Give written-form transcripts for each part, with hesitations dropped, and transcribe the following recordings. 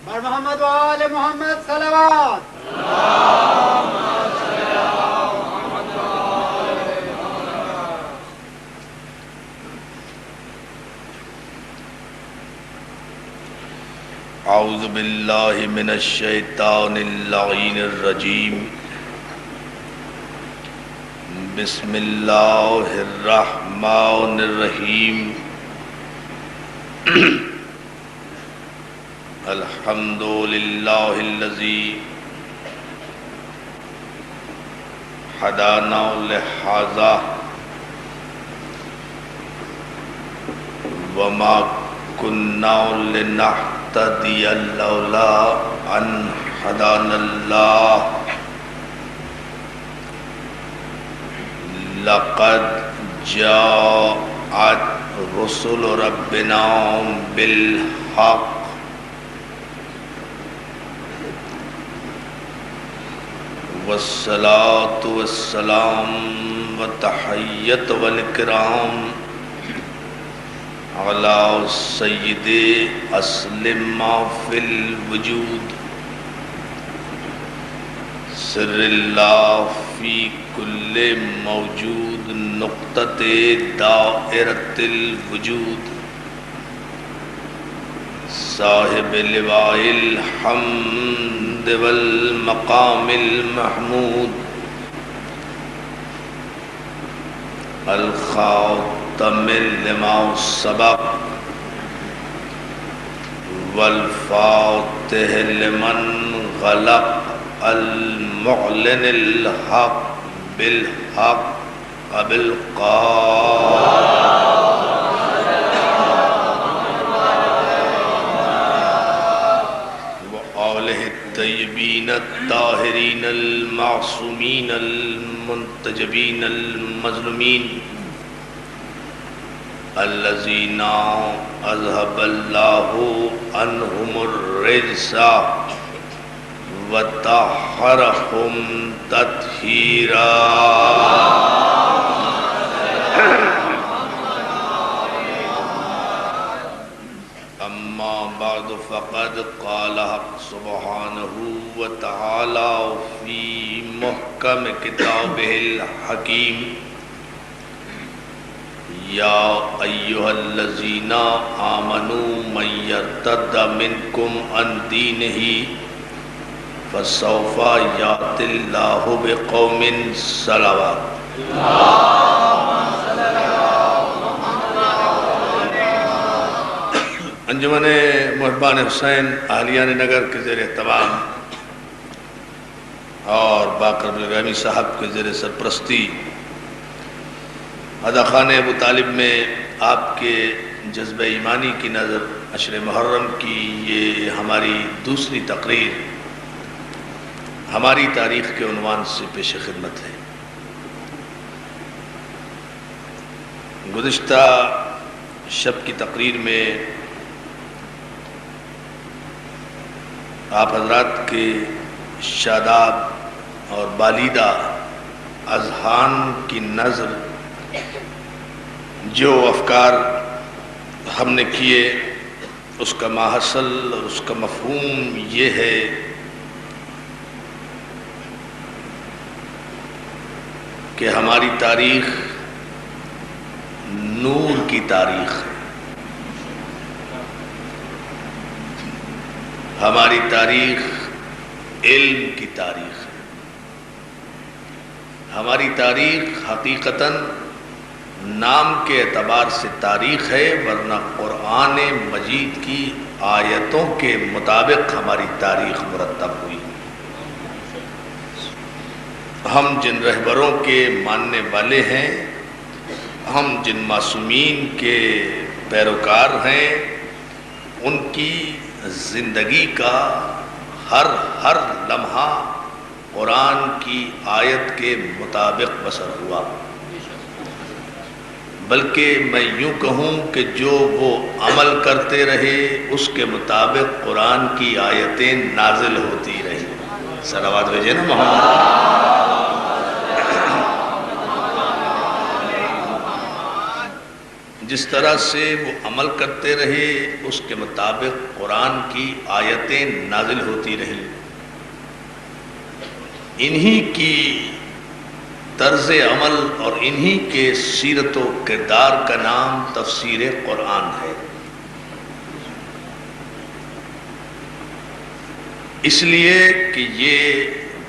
بر محمد و آل محمد صلوات. اعوذ باللہ من الشیطان اللعین الرجیم. بسم اللہ الرحمن الرحیم. الحمد للہ الذی ہدانا لہذا وما كنا لنهتدي لولا أن هدانا الله. لقد جاءت رسل ربنا بالحق والصلاة والسلام والتحية والإكرام على سید اصل ما فی الوجود سر اللہ فی کل موجود نقطۃ دائرۃ الوجود صاحب لواء الحمد والمقام المحمود الخاتم لما سبق والفاتح لمن غلق المعلن الحق بالحق بالقول وآلہ الطیبین الطاہرین المعصومین المنتجبین المظلومین الذین اذهب اللہ عنہم الرجس وطہرہم تطہیرا. اما بعد فقد قال حق سبحانہ وتعالی فی محکم کتابہ الحکیم. یا ایہا الذین آمنوا من یرتد منکم عن دینہ فسوف یأتی اللہ بقوم صلوات. انجمن محبان حسین اہلیان نگر کے زیر اہتمام اور باقر بلغامی صاحب کے زیر سرپرستی ادا خانہ ابو طالب میں آپ کے جذبہ ایمانی کی نظر عشر محرم کی یہ ہماری دوسری تقریر ہماری تاریخ کے عنوان سے پیش خدمت ہے. گزشتہ شب کی تقریر میں آپ حضرات کے شاداب اور بالیدہ اذہان کی نظر جو افکار ہم نے کیے اس کا ماحصل اور اس کا مفہوم یہ ہے کہ ہماری تاریخ نور کی تاریخ ہے. ہماری تاریخ علم کی تاریخ ہے. ہماری تاریخ حقیقتاً نام کے اعتبار سے تاریخ ہے، ورنہ قرآن مجید کی آیتوں کے مطابق ہماری تاریخ مرتب ہوئی. ہم جن رہبروں کے ماننے والے ہیں، ہم جن معصومین کے پیروکار ہیں، ان کی زندگی کا ہر لمحہ قرآن کی آیت کے مطابق بسر ہوا. بلکہ میں یوں کہوں کہ جو وہ عمل کرتے رہے اس کے مطابق قرآن کی آیتیں نازل ہوتی رہی. صلوات بھیجیں نا محمد. جس طرح سے وہ عمل کرتے رہے اس کے مطابق قرآن کی آیتیں نازل ہوتی رہیں. انہی کی طرز عمل اور انہی کے سیرت و کردار کا نام تفسیر قرآن ہے. اس لیے کہ یہ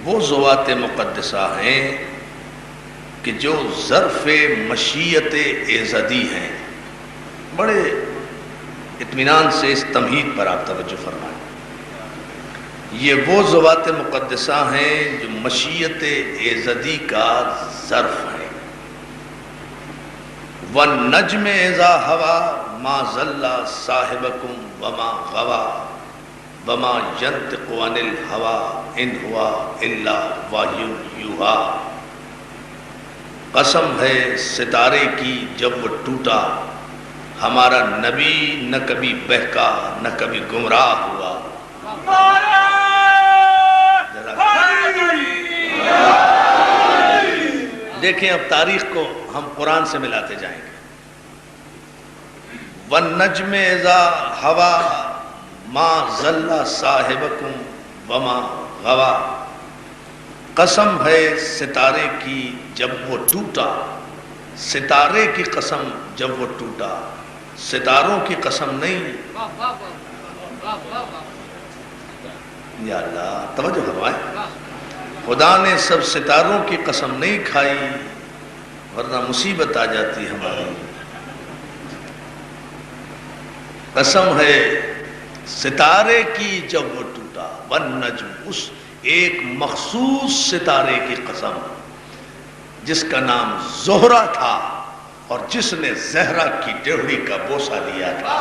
وہ ذوات مقدسہ ہیں کہ جو ظرف مشیت ایزدی ہیں. بڑے اطمینان سے اس تمہید پر آپ توجہ فرمائیں. یہ وہ ذوات مقدسہ ہیں جو مشیت ایزدی کا ظرف ہے. وَالنَّجْمِ إِذَا هَوَى مَا ضَلَّ صَاحِبُكُمْ وَمَا غَوَى وَمَا يَنطِقُ عَنِ الْهَوَىٰ إِنْ هُوَ إِلَّا وَحْيٌ يُوحَىٰ. قسم ہے ستارے کی جب وہ ٹوٹا، ہمارا نبی نہ کبھی بہکا نہ کبھی گمراہ ہوا. دیکھیں اب تاریخ کو ہم قرآن سے ملاتے جائیں گے. وَالنَّجْمِ إِذَا هَوَىٰ مَا ضَلَّ صَاحِبُكُمْ وَمَا غَوَىٰ. قسم ہے ستارے کی جب وہ ٹوٹا. ستارے کی قسم جب وہ ٹوٹا، ستاروں کی قسم نہیں. یا اللہ توجہ فرمائیں. خدا نے سب ستاروں کی قسم نہیں کھائی ورنہ مصیبت آ جاتی ہماری. قسم ہے ستارے کی جب وہ ٹوٹا. والنجم، اس ایک مخصوص ستارے کی قسم جس کا نام زہرہ تھا اور جس نے زہرہ کی ڈیوڑی کا بوسہ لیا تھا.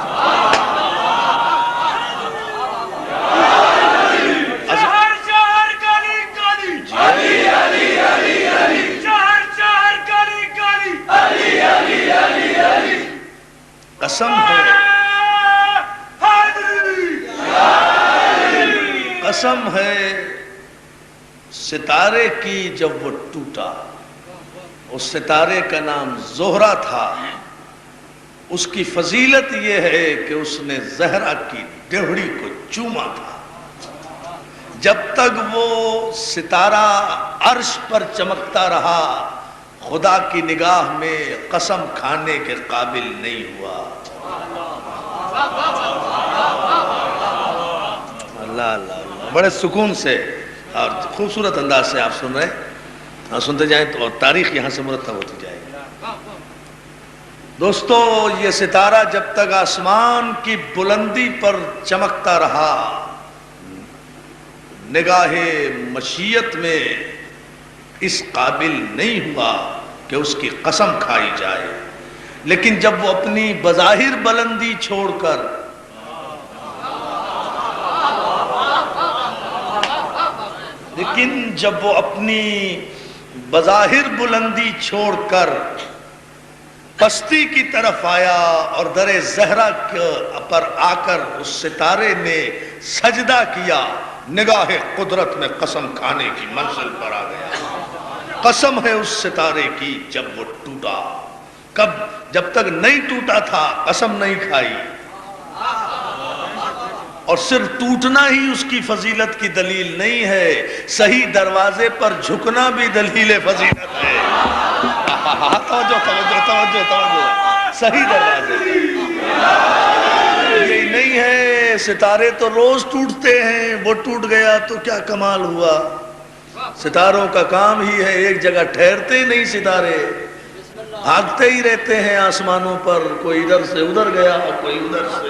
قسم ہے، قسم ہے ستارے کی جب وہ ٹوٹا. اس ستارے کا نام زہرہ تھا. اس کی فضیلت یہ ہے کہ اس نے زہرہ کی ڈیوڑی کو چوما تھا. جب تک وہ ستارہ عرش پر چمکتا رہا خدا کی نگاہ میں قسم کھانے کے قابل نہیں ہوا. اللہ اللہ، بڑے سکون سے اور خوبصورت انداز سے آپ سن رہے ہیں. سنتے جائیں تو اور تاریخ یہاں سے مرتب ہوتی جائے گی. دوستو، یہ ستارہ جب تک آسمان کی بلندی پر چمکتا رہا نگاہ مشیت میں اس قابل نہیں ہوا کہ اس کی قسم کھائی جائے. لیکن جب وہ اپنی بظاہر بلندی چھوڑ کر بظاہر بلندی چھوڑ کر پستی کی طرف آیا اور در زہرہ پر آ کر اس ستارے نے سجدہ کیا، نگاہ قدرت میں قسم کھانے کی منزل پر آ گیا. قسم ہے اس ستارے کی جب وہ ٹوٹا. کب؟ جب تک نہیں ٹوٹا تھا قسم نہیں کھائی. اور صرف ٹوٹنا ہی اس کی فضیلت کی دلیل نہیں ہے، صحیح دروازے پر جھکنا بھی دلیل فضیلت ہے. توجہ توجہ توجہ توجہ. صحیح دروازے یہ نہیں ہے ستارے تو روز ٹوٹتے ہیں، وہ ٹوٹ گیا تو کیا کمال ہوا. ستاروں کا کام ہی ہے، ایک جگہ ٹھہرتے نہیں ستارے، بھاگتے ہی رہتے ہیں آسمانوں پر. کوئی ادھر سے ادھر گیا، کوئی ادھر سے.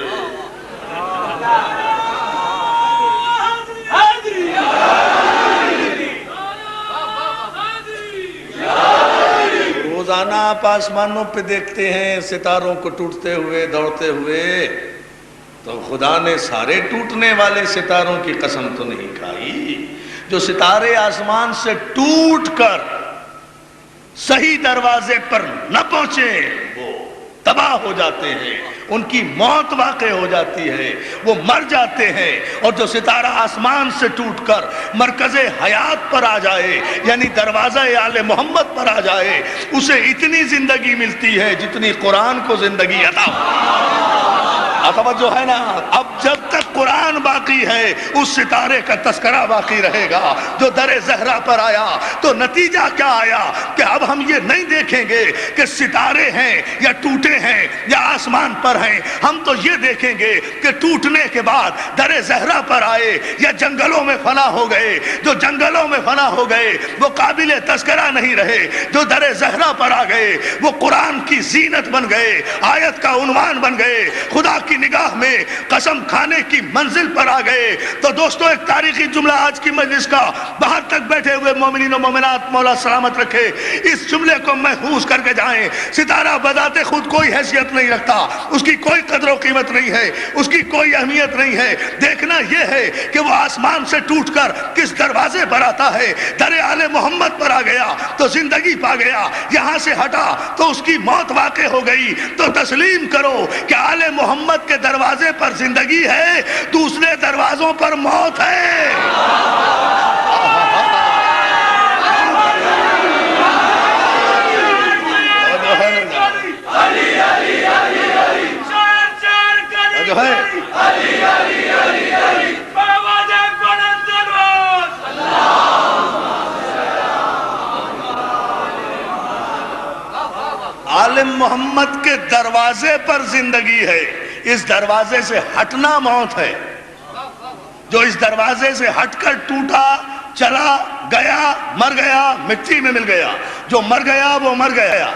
روزانہ آپ آسمانوں پہ دیکھتے ہیں ستاروں کو ٹوٹتے ہوئے دوڑتے ہوئے، تو خدا نے سارے ٹوٹنے والے ستاروں کی قسم تو نہیں کھائی. جو ستارے آسمان سے ٹوٹ کر صحیح دروازے پر نہ پہنچے وہ تباہ ہو جاتے ہیں، ان کی موت واقع ہو جاتی ہے، وہ مر جاتے ہیں۔ اور جو ستارہ آسمان سے ٹوٹ کر مرکز حیات پر آ جائے، یعنی دروازہ آل محمد پر آ جائے، اسے اتنی زندگی ملتی ہے جتنی قرآن کو زندگی عطا توجہ ہے نا۔ اب جب تک قرآن باقی ہے اس ستارے کا تذکرہ باقی رہے گا۔ جو در زہرا پر آیا تو نتیجہ کیا آیا کہ اب ہم یہ نہیں دیکھیں گے کہ ستارے ہیں یا ٹوٹے ہیں یا آسمان پر ہیں، ہم تو یہ دیکھیں گے کہ ٹوٹنے کے بعد در زہرا پر آئے یا جنگلوں میں فنا ہو گئے۔ جو جنگلوں میں فنا ہو گئے وہ قابل تذکرہ نہیں رہے، جو در زہرا پر آ گئے وہ قرآن کی زینت بن گئے، آیت کا عنوان بن گئے، خدا کی نگاہ میں قسم کھانے کی منزل پر آ گئے۔ تو دوستو ایک تاریخی جملہ آج کی مجلس کا، باہر تک بیٹھے ہوئے مومنین و مومنات مولا سلامت رکھے، اس جملے کو محفوظ کر کے جائیں۔ ستارہ بذات خود کوئی حیثیت نہیں رکھتا، اس کی کوئی قدر و قیمت نہیں ہے، اس کی کوئی اہمیت نہیں ہے۔ دیکھنا یہ ہے کہ وہ آسمان سے ٹوٹ کر کس دروازے پر آتا ہے۔ در آل محمد پر آ گیا تو زندگی پا گیا، یہاں سے ہٹا تو اس کی موت واقع ہو گئی۔ تو تسلیم کرو کہ آل محمد کے دروازے پر زندگی ہے، دوسرے دروازوں پر موت ہے۔ جو ہے عالم محمد کے دروازے پر زندگی ہے، اس دروازے سے ہٹنا موت ہے۔ جو اس دروازے سے ہٹ کر ٹوٹا، چلا گیا، مر گیا، مٹی میں مل گیا۔ جو مر گیا وہ مر گیا۔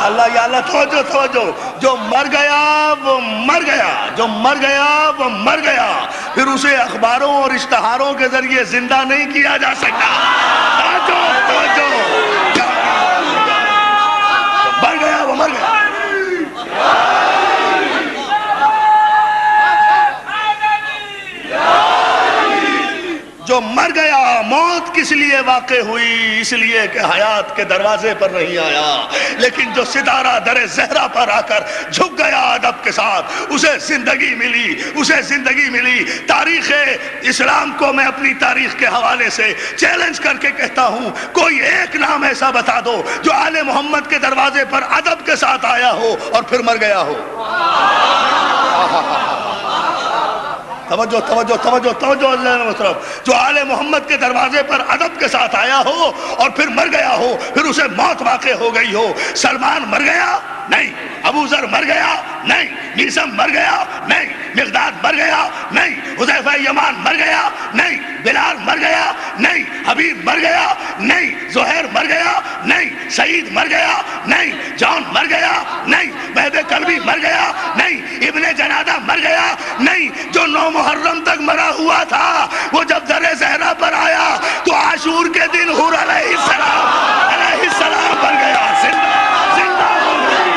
اللہ یا اللہ توجہ توجہ، جو مر گیا وہ مر گیا، جو مر گیا وہ مر گیا، پھر اسے اخباروں اور اشتہاروں کے ذریعے زندہ نہیں کیا جا سکتا۔ توجہ توجہ، مر گیا وہ مر گیا۔ جو مر گیا، موت کس لیے واقع ہوئی؟ اس لیے کہ حیات کے دروازے پر نہیں آیا۔ لیکن جو ستارہ در زہرا پر آ کر جھک گیا ادب کے ساتھ، اسے زندگی ملی، اسے زندگی ملی۔ تاریخ اسلام کو میں اپنی تاریخ کے حوالے سے چیلنج کر کے کہتا ہوں، کوئی ایک نام ایسا بتا دو جو آل محمد کے دروازے پر ادب کے ساتھ آیا ہو اور پھر مر گیا ہو۔ توجہ توجہ توجہ توجہ، اللہ محترم، جو آل محمد کے دروازے پر ادب کے ساتھ آیا ہو اور پھر مر گیا ہو، پھر اسے موت واقع ہو گئی ہو۔ سلمان مر گیا؟ نہیں۔ ابو ذر مر گیا؟ نہیں۔ میثم مر گیا؟ نہیں۔ مقداد مر گیا؟ نہیں۔ حذیفہ یمان مر گیا؟ نہیں۔ بلال مر گیا؟ نہیں۔ حبیب مر گیا؟ نہیں۔ زہیر مر گیا؟ نہیں۔ سعید مر گیا؟ نہیں۔ جان مر گیا؟ نہیں۔ مہد کلبی مر گیا؟ نہیں۔ ابن جنادہ مر گیا؟ نہیں۔ جو 9 محرم تک مرا ہوا تھا وہ جب در زہرا پر آیا تو عاشور کے دن حور علیہ السلام بن گیا، زندہ ہو گئی۔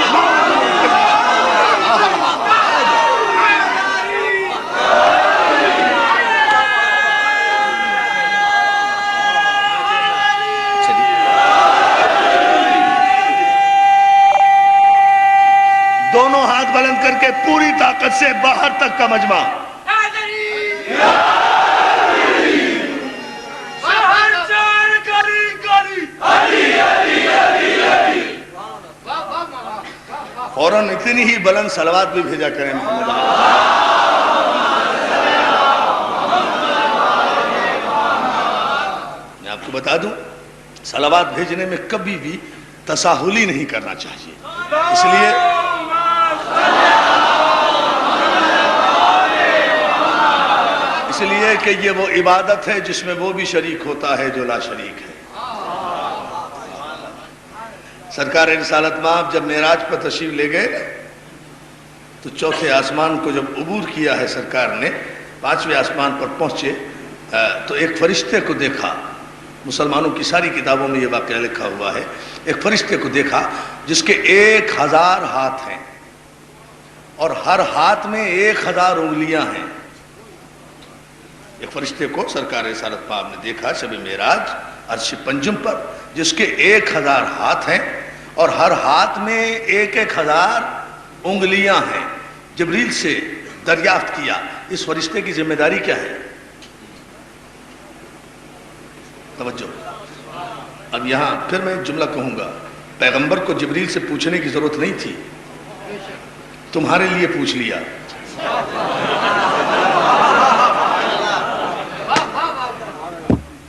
دونوں ہاتھ بلند کر کے پوری طاقت سے باہر تک کا مجمع، فوراً اتنی ہی بلند صلوات بھی بھیجا کریں محمد۔ میں آپ کو بتا دوں، صلوات بھیجنے میں کبھی بھی تساہلی نہیں کرنا چاہیے، اس لیے کہ یہ وہ عبادت ہے جس میں وہ بھی شریک ہوتا ہے جو لا شریک ہے۔ سرکار رسالت مآب جب معراج پر تشریف لے گئے تو چوتھے آسمان کو جب عبور کیا ہے سرکار نے، 5ویں آسمان پر پہنچے تو ایک فرشتے کو دیکھا۔ مسلمانوں کی ساری کتابوں میں یہ واقعہ لکھا ہوا ہے۔ ایک فرشتے کو دیکھا جس کے 1000 ہاتھ ہیں اور ہر ہاتھ میں 1000 انگلیاں ہیں۔ ایک فرشتے کو سرکار رسالت مآب نے دیکھا شب معراج عرش پنجم پر، جس کے 1000 ہاتھ ہیں اور ہر ہاتھ میں 1,000 انگلیاں ہیں. جبریل سے دریافت کیا اس فرشتے کی ذمہ داری کیا ہے؟ توجہ. اب یہاں پھر میں ایک جملہ کہوں گا، پیغمبر کو جبریل سے پوچھنے کی ضرورت نہیں تھی، تمہارے لیے پوچھ لیا.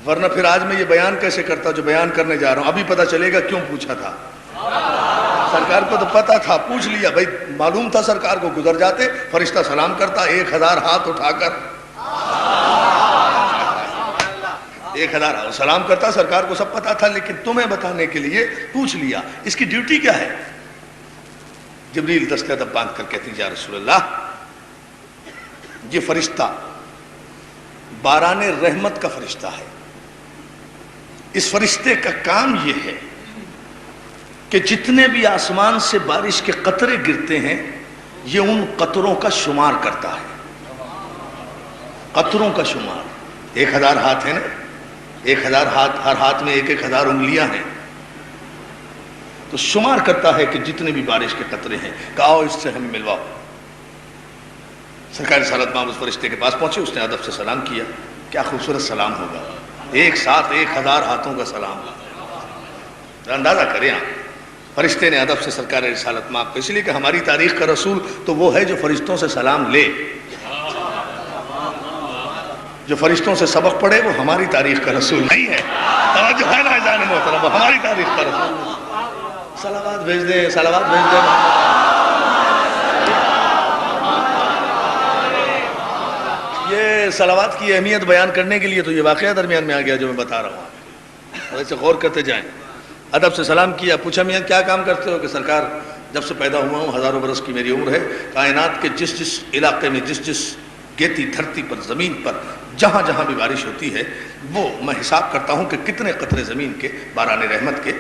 ورنہ پھر آج میں یہ بیان کیسے کرتا جو بیان کرنے جا رہا ہوں. ابھی پتہ چلے گا کیوں پوچھا تھا. سرکار کو تو پتا تھا، پوچھ لیا بھائی. معلوم تھا سرکار کو، گزر جاتے فرشتہ سلام کرتا 1,000 ہاتھ اٹھا کر 1,000 سلام کرتا. سرکار کو سب پتا تھا، لیکن تمہیں بتانے کے لیے پوچھ لیا. اس کی ڈیوٹی کیا ہے؟ جبریل دست ادب باندھ کر کہتے ہیں یا رسول اللہ، یہ فرشتہ باران رحمت کا فرشتہ ہے. اس فرشتے کا کام یہ ہے کہ جتنے بھی آسمان سے بارش کے قطرے گرتے ہیں یہ ان قطروں کا شمار کرتا ہے. قطروں کا شمار. 1,000 ہاتھ ہیں نا، 1,000 ہاتھ، ہر ہاتھ میں 1,000 انگلیاں ہیں، تو شمار کرتا ہے کہ جتنے بھی بارش کے قطرے ہیں کہ آؤ اس سے ہمیں ملواؤ. سرکار رسالت مآب اس فرشتے کے پاس پہنچے، اس نے ادب سے سلام کیا. کیا خوبصورت سلام ہوگا، ایک ساتھ 1,000 ہاتھوں کا سلام. اندازہ کریں آپ. فرشتے نے ادب سے سرکار رسالت مآب کو، اس لیے کہ ہماری تاریخ کا رسول تو وہ ہے جو فرشتوں سے سلام لے، جو فرشتوں سے سبق پڑھے وہ ہماری تاریخ کا رسول نہیں ہے. توجہ ہے نا جان محترم، وہ ہماری تاریخ کا رسول. صلوات بھیج دیں، صلوات بھیج دیں. یہ صلوات کی اہمیت بیان کرنے کے لیے تو یہ واقعہ درمیان میں آ گیا جو میں بتا رہا ہوں. ویسے غور کرتے جائیں. ادب سے سلام کیا. پوچھا میاں کیا کام کرتے ہو؟ کہ سرکار جب سے پیدا ہوا ہوں 1000 برس کی میری عمر ہے، کائنات کے جس جس علاقے میں، جس جس گیتی دھرتی پر، زمین پر جہاں جہاں بھی بارش ہوتی ہے وہ میں حساب کرتا ہوں کہ کتنے قطرے زمین کے باران رحمت کے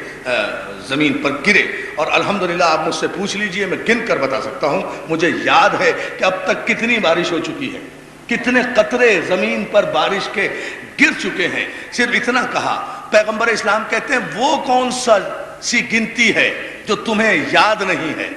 زمین پر گرے. اور الحمدللہ آپ مجھ سے پوچھ لیجئے، میں گن کر بتا سکتا ہوں. مجھے یاد ہے کہ اب تک کتنی بارش ہو چکی ہے، کتنے قطرے زمین پر بارش کے گر چکے ہیں. صرف اتنا کہا. پیغمبر اسلام کہتے ہیں وہ کون سا سی گنتی ہے جو تمہیں یاد نہیں ہے.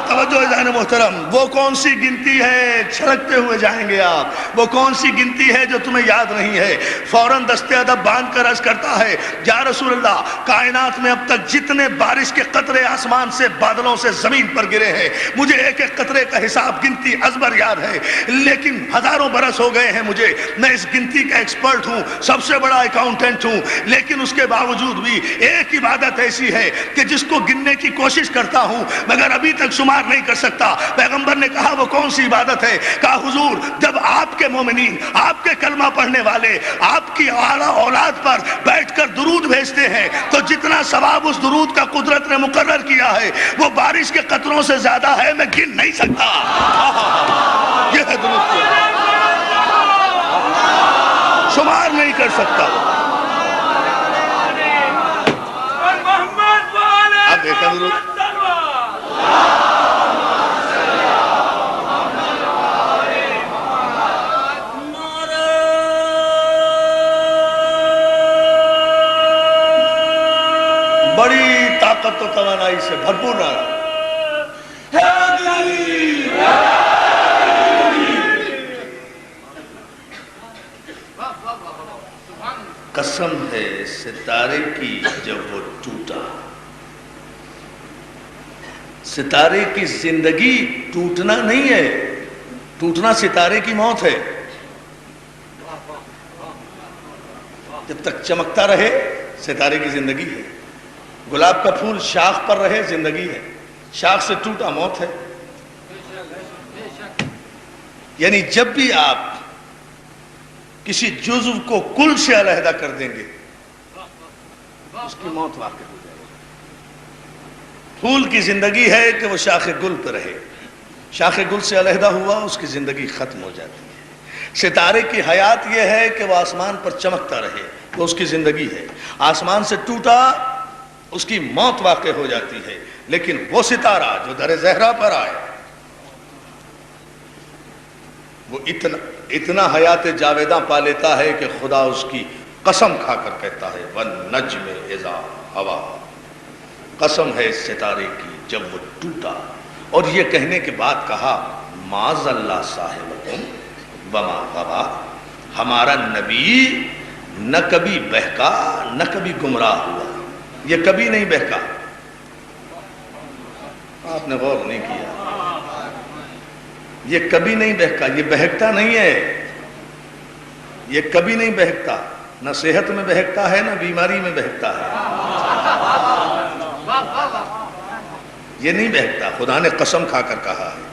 توجہ جان محترم، وہ کون سی گنتی ہے، چھلکتے ہوئے جائیں گے آپ، وہ کون سی گنتی ہے جو تمہیں یاد نہیں ہے. فوراً دستے ادب باندھ کر عرض کرتا ہے یا رسول اللہ، کائنات میں اب تک جتنے بارش کے قطرے آسمان سے، بادلوں سے زمین پر گرے ہیں، مجھے ایک ایک قطرے کا حساب گنتی ازبر یاد ہے. لیکن 1000 برس ہو گئے ہیں مجھے، میں اس گنتی کا ایکسپرٹ ہوں، سب سے بڑا اکاؤنٹنٹ ہوں. لیکن اس کے باوجود بھی ایک عبادت ایسی ہے کہ جس کو گننے کی کوشش کرتا ہوں مگر ابھی تک شمار نہیں کر سکتا. پیغمبر نے کہا وہ کون سی عبادت ہے؟ کہا حضور، جب آپ کے مومنین، آپ کے کلمہ پڑھنے والے آپ کی اعلیٰ اولاد پر بیٹھ کر درود بھیجتے ہیں تو جتنا ثواب اس درود کا قدرت نے مقرر کیا ہے وہ بارش کے قطروں سے زیادہ ہے، میں گن نہیں سکتا. یہ ہے درود کی، شمار نہیں کر سکتا. اب دیکھا درود بڑی طاقت و توانائی سے بھرپور نعرہ. قسم ہے ستارے کی جب وہ ٹوٹا. ستارے کی زندگی ٹوٹنا نہیں ہے، ٹوٹنا ستارے کی موت ہے. جب تک چمکتا رہے ستارے کی زندگی ہے. گلاب کا پھول شاخ پر رہے زندگی ہے، شاخ سے ٹوٹا موت ہے. یعنی جب بھی آپ کسی جزو کو کل سے علیحدہ کر دیں گے اس کی موت واقع ہو جائے گی. پھول کی زندگی ہے کہ وہ شاخ گل پہ رہے، شاخ گل سے علیحدہ ہوا اس کی زندگی ختم ہو جاتی ہے. ستارے کی حیات یہ ہے کہ وہ آسمان پر چمکتا رہے، وہ اس کی زندگی ہے. آسمان سے ٹوٹا اس کی موت واقع ہو جاتی ہے. لیکن وہ ستارہ جو در زہرا پر آئے وہ اتنا حیات جاویداں پا لیتا ہے کہ خدا اس کی قسم کھا کر کہتا ہے والنجم اذا ہوا، قسم ہے اس ستارے کی جب وہ ٹوٹا، اور یہ کہنے کے بعد کہا ما ضل صاحبکم وما غوا، ہمارا نبی نہ کبھی بہکا نہ کبھی گمراہ ہوا، یہ کبھی نہیں بہکا۔ آپ نے غور نہیں کیا، یہ کبھی نہیں بہکا، یہ بہکتا نہیں ہے، یہ کبھی نہیں بہکتا، نہ صحت میں بہکتا ہے نہ بیماری میں بہکتا ہے، یہ نہیں بہکتا۔ خدا نے قسم کھا کر کہا ہے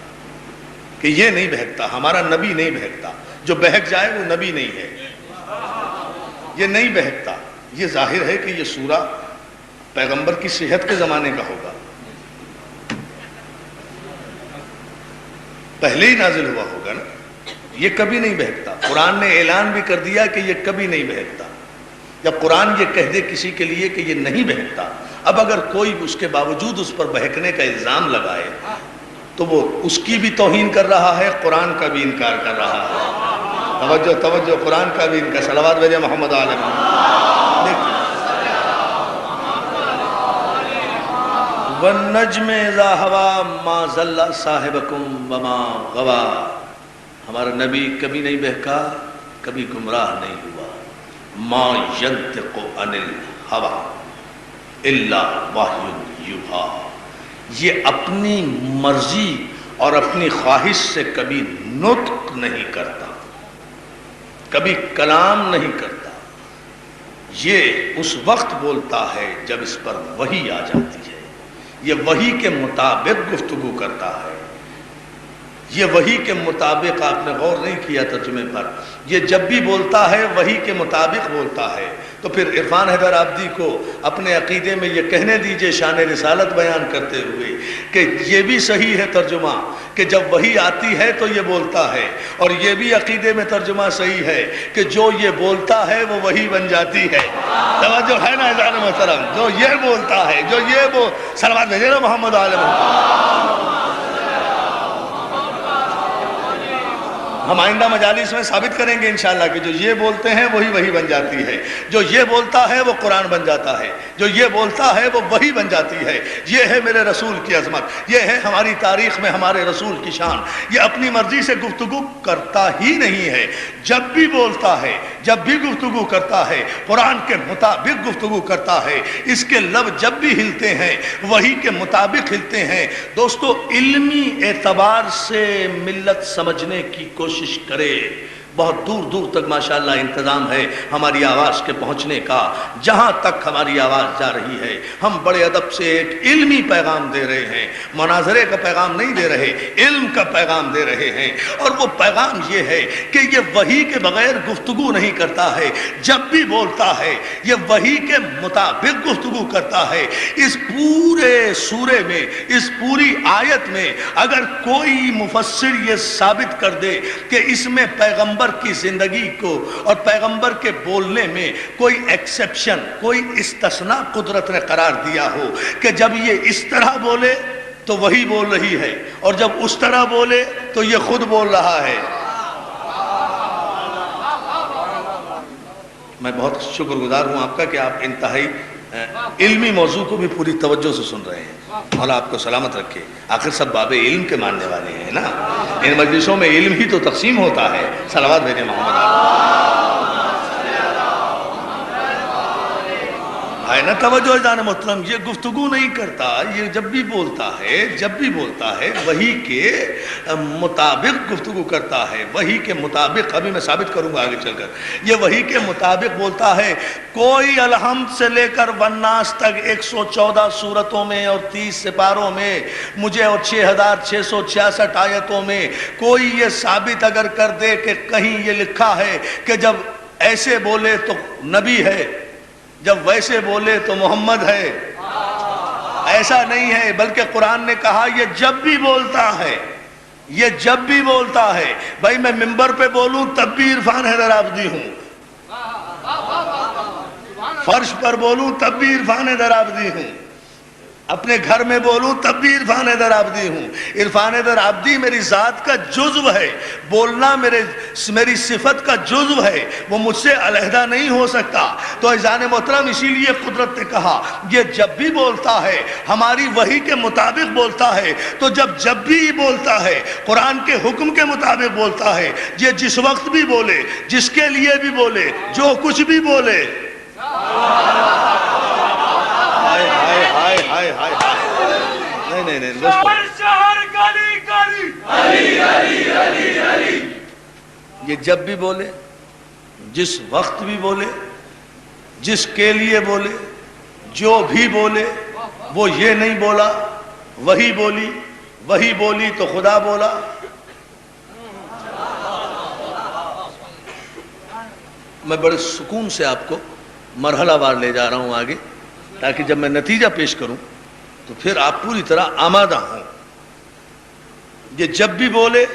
کہ یہ نہیں بہکتا، ہمارا نبی نہیں بہکتا، جو بہک جائے وہ نبی نہیں ہے، یہ نہیں بہکتا۔ یہ ظاہر ہے کہ یہ سورہ پیغمبر کی صحت کے زمانے کا ہوگا، پہلے ہی نازل ہوا ہوگا نا۔ یہ کبھی نہیں بہکتا، قرآن نے اعلان بھی کر دیا کہ یہ کبھی نہیں بہکتا۔ جب قرآن یہ کہہ دے کسی کے لیے کہ یہ نہیں بہکتا، اب اگر کوئی اس کے باوجود اس پر بہکنے کا الزام لگائے تو وہ اس کی بھی توہین کر رہا ہے، قرآن کا بھی انکار کر رہا ہے۔ توجہ توجہ، قرآن کا بھی انکار۔ صلوات بھیجے محمد علیہ محمد۔ والنجم اذا ہوا ما ضل صاحبکم وما غوا، ہمارا نبی کبھی نہیں بہکا کبھی گمراہ نہیں ہوا۔ ما ینطق عن الہوی الا وحی یوحی، یہ اپنی مرضی اور اپنی خواہش سے کبھی نطق نہیں کرتا، کبھی کلام نہیں کرتا، یہ اس وقت بولتا ہے جب اس پر وحی آ جاتی ہے، یہ وحی کے مطابق گفتگو کرتا ہے، یہ وحی کے مطابق۔ آپ نے غور نہیں کیا ترجمے پر، یہ جب بھی بولتا ہے وحی کے مطابق بولتا ہے۔ تو پھر عرفان حیدر عابدی کو اپنے عقیدے میں یہ کہنے دیجئے شان رسالت بیان کرتے ہوئے کہ یہ بھی صحیح ہے ترجمہ کہ جب وحی آتی ہے تو یہ بولتا ہے، اور یہ بھی عقیدے میں ترجمہ صحیح ہے کہ جو یہ بولتا ہے وہ وحی بن جاتی ہے۔ توجہ ہے نا اذان محترم، جو یہ بولتا ہے، جو یہ صلوات بھیجے نا محمد علیہ محمد۔ ہم آئندہ مجالس میں ثابت کریں گے انشاءاللہ کہ جو یہ بولتے ہیں وہی وحی بن جاتی ہے، جو یہ بولتا ہے وہ قرآن بن جاتا ہے، جو یہ بولتا ہے وہ وحی بن جاتی ہے۔ یہ ہے میرے رسول کی عظمت، یہ ہے ہماری تاریخ میں ہمارے رسول کی شان۔ یہ اپنی مرضی سے گفتگو کرتا ہی نہیں ہے، جب بھی بولتا ہے، جب بھی گفتگو کرتا ہے قرآن کے مطابق گفتگو کرتا ہے۔ اس کے لب جب بھی ہلتے ہیں وحی کے مطابق ہلتے ہیں۔ دوستو، علمی اعتبار سے ملت سمجھنے کی کوشش کرے، بہت دور دور تک ماشاءاللہ انتظام ہے ہماری آواز کے پہنچنے کا۔ جہاں تک ہماری آواز جا رہی ہے ہم بڑے ادب سے ایک علمی پیغام دے رہے ہیں، مناظرے کا پیغام نہیں دے رہے، علم کا پیغام دے رہے ہیں۔ اور وہ پیغام یہ ہے کہ یہ وحی کے بغیر گفتگو نہیں کرتا ہے، جب بھی بولتا ہے یہ وحی کے مطابق گفتگو کرتا ہے۔ اس پورے سورے میں، اس پوری آیت میں اگر کوئی مفسر یہ ثابت کر دے کہ اس میں پیغمبر کی زندگی کو اور پیغمبر کے بولنے میں کوئی ایکسیپشن، کوئی استثناء قدرت نے قرار دیا ہو کہ جب یہ اس طرح بولے تو وہی بول رہی ہے، اور جب اس طرح بولے تو یہ خود بول رہا ہے۔ میں بہت شکر گزار ہوں آپ کا کہ آپ انتہائی علمی موضوع کو بھی پوری توجہ سے سن رہے ہیں۔ مولا آپ کو سلامت رکھے، آخر سب باب علم کے ماننے والے ہیں نا، ان مجلسوں میں علم ہی تو تقسیم ہوتا ہے۔ صلوات بھیجے محمد ہے نا۔ توجہ جان محترم، یہ گفتگو نہیں کرتا، یہ جب بھی بولتا ہے وحی کے مطابق گفتگو کرتا ہے، وحی کے مطابق۔ ابھی میں ثابت کروں گا آگے چل کر، یہ وحی کے مطابق بولتا ہے۔ کوئی الحمد سے لے کر والناس تک 114 سورتوں میں اور 30 سپاروں میں مجھے، اور 6666 آیتوں میں کوئی یہ ثابت اگر کر دے کہ کہیں یہ لکھا ہے کہ جب ایسے بولے تو نبی ہے، جب ویسے بولے تو محمد ہے، ایسا نہیں ہے، بلکہ قرآن نے کہا یہ جب بھی بولتا ہے، یہ جب بھی بولتا ہے۔ بھائی میں ممبر پہ بولوں تب بھی عرفان حیدر عابدی ہوں، فرش پر بولوں تب بھی عرفان حیدر عابدی ہوں، اپنے گھر میں بولوں تب بھی عرفان حیدر عابدی ہوں. عرفان حیدر عابدی میری ذات کا جزو ہے، بولنا میری صفت کا جزو ہے، وہ مجھ سے علیحدہ نہیں ہو سکتا. تو عزیزان محترم، اسی لیے قدرت نے کہا یہ جب بھی بولتا ہے ہماری وحی کے مطابق بولتا ہے. تو جب بھی بولتا ہے قرآن کے حکم کے مطابق بولتا ہے. یہ جس وقت بھی بولے، جس کے لیے بھی بولے، جو کچھ بھی بولے، نہیں یہ جب بھی بولے، جس وقت بھی بولے، جس کے لیے بولے، جو بھی بولے، وہ یہ نہیں بولا وہی بولی، وہی بولی تو خدا بولا. میں بڑے سکون سے آپ کو مرحلہ وار لے جا رہا ہوں آگے، تاکہ جب میں نتیجہ پیش کروں تو پھر آپ پوری طرح آمادہ ہوں. یہ جب بھی بولے،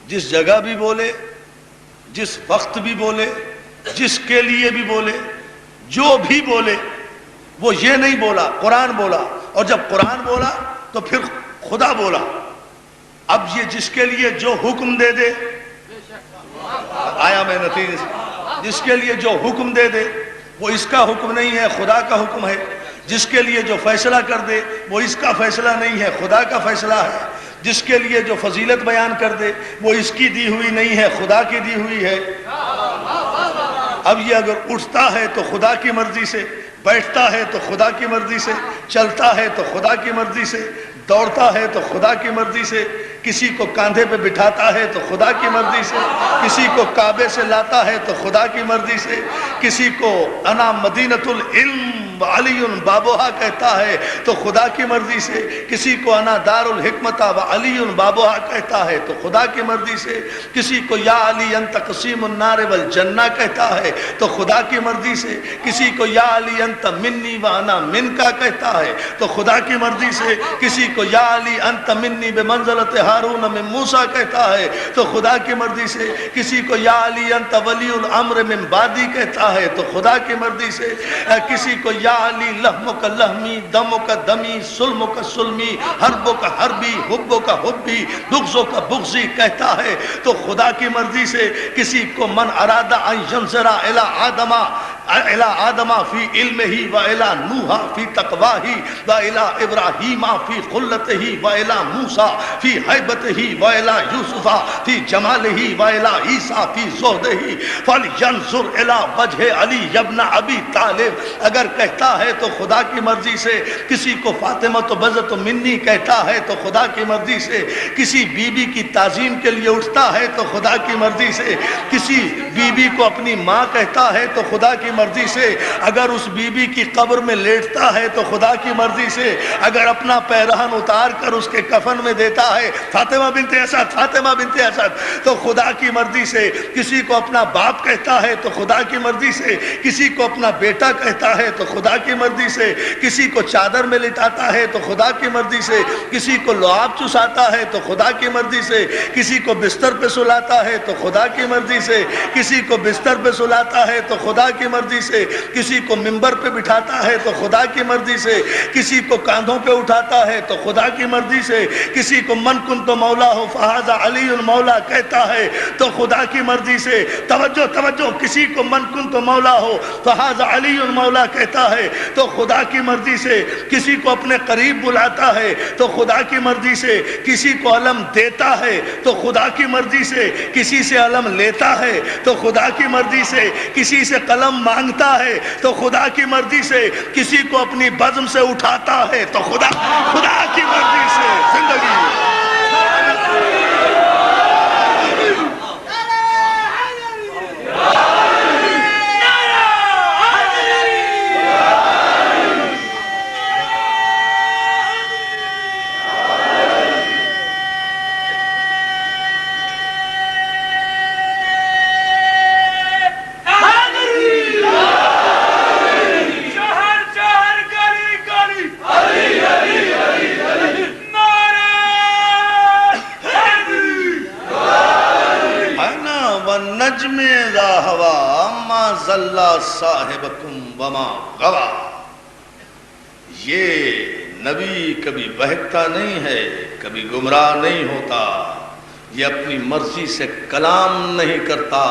جس جگہ بھی بولے، جس وقت بھی بولے، جس کے لیے بھی بولے، جو بھی بولے، وہ یہ نہیں بولا قرآن بولا. اور جب قرآن بولا تو پھر خدا بولا. اب یہ جس کے لیے جو حکم دے دے، آیا میں نتیجے سے، جس کے لیے جو حکم دے دے وہ اس کا حکم نہیں ہے، خدا کا حکم ہے. جس کے لیے جو فیصلہ کر دے وہ اس کا فیصلہ نہیں ہے، خدا کا فیصلہ ہے. جس کے لیے جو فضیلت بیان کر دے وہ اس کی دی ہوئی نہیں ہے، خدا کی دی ہوئی ہے. اب یہ اگر اٹھتا ہے تو خدا کی مرضی سے، بیٹھتا ہے تو خدا کی مرضی سے، چلتا ہے تو خدا کی مرضی سے، دوڑتا ہے تو خدا کی مرضی سے، کسی کو کاندھے پہ بٹھاتا ہے تو خدا کی مرضی سے، کسی کو کعبے سے لاتا ہے تو خدا کی مرضی سے، کسی کو انا مدینۃ العلم علی بابوہا کہتا ہے تو خدا کی مرضی سے، کسی کو انا دار الحکمت و علی بابوہا کہتا ہے تو خدا کی مرضی سے، کسی کو یا علی انت قسیم النار والجنہ کہتا ہے تو خدا کی مرضی سے، کسی کو یا علی انت منی و انا من کا کہتا ہے تو خدا کی مرضی سے، کسی کو یا علی انت منی بمنزلت ہارون من موسیٰ کہتا ہے تو خدا کی مرضی سے، کسی کو یا علی انت ولی الامر من بعدی کہتا ہے تو خدا کی مرضی سے، کسی کو یا علی لحمک لحمی دمک دمی سلمک سلمی حربک حربی حبک حبی بغضک بغضی کہتا ہے تو خدا کی مرضی سے، کسی کو من ارادہ ان ینظر الی آدم فی علمہ و الی نوح فی تقواہ و الی ابراہیم فی خلتہ و الی موسیٰ فی حیبتہ و الی یوسف فی جمالہ و الی عیسیٰ فی زہدہ فلینظر الی وجہ علی ابن ابی طالب. اگر کہتا ہے تو خدا کی مرضی سے، کسی کو فاطمہ بزت منی کہتا ہے تو خدا کی مرضی سے، کسی بی بی کی تعظیم کے لیے اٹھتا ہے تو خدا کی مرضی سے، کسی بی بی کو اپنی ماں کہتا ہے تو خدا کی مرضی سے، اگر اس بی بی کی قبر میں لیٹتا ہے تو خدا کی مرضی سے، اگر اپنا پیرہن اتار کر اس کے کفن میں دیتا ہے فاطمہ بنت اسد فاطمہ بنت اسد تو خدا کی مرضی سے، کسی کو اپنا باپ کہتا ہے تو خدا کی مرضی سے، کسی کو اپنا بیٹا کہتا ہے تو خدا کی مرضی سے، کسی کو چادر میں لٹاتا ہے تو خدا کی مرضی سے، کسی کو لعاب چساتا ہے تو خدا کی مرضی سے، کسی کو بستر پہ سلاتا ہے تو خدا کی مرضی سے، کسی کو بستر پہ سلاتا ہے تو خدا کی مرضی سے، کسی کو منبر پہ بٹھاتا ہے تو خدا کی مرضی سے، کسی کو کاندھوں پہ اٹھاتا ہے تو خدا کی مرضی سے، کسی کو من کنت مولا ہو فہذا علی المولا کہتا ہے تو خدا کی مرضی سے. توجہ توجہ، کسی کو من کنت مولا ہو فہذا علی المولا کہتا ہے تو خدا کی مرضی سے، کسی کو اپنے قریب بلاتا ہے تو خدا کی مرضی سے، کسی کو علم دیتا ہے تو خدا کی مرضی سے، کسی سے علم لیتا ہے تو خدا کی مرضی سے، کسی سے قلم مانگتا ہے تو خدا کی مرضی سے، کسی کو اپنی بزم سے اٹھاتا ہے تو خدا کی مرضی سے. زندگی نجم اذا ہوا ما ضل صاحبکم وما غوا. یہ نبی کبھی بہکتا نہیں ہے، کبھی گمراہ نہیں ہوتا، یہ اپنی مرضی سے کلام نہیں کرتا۔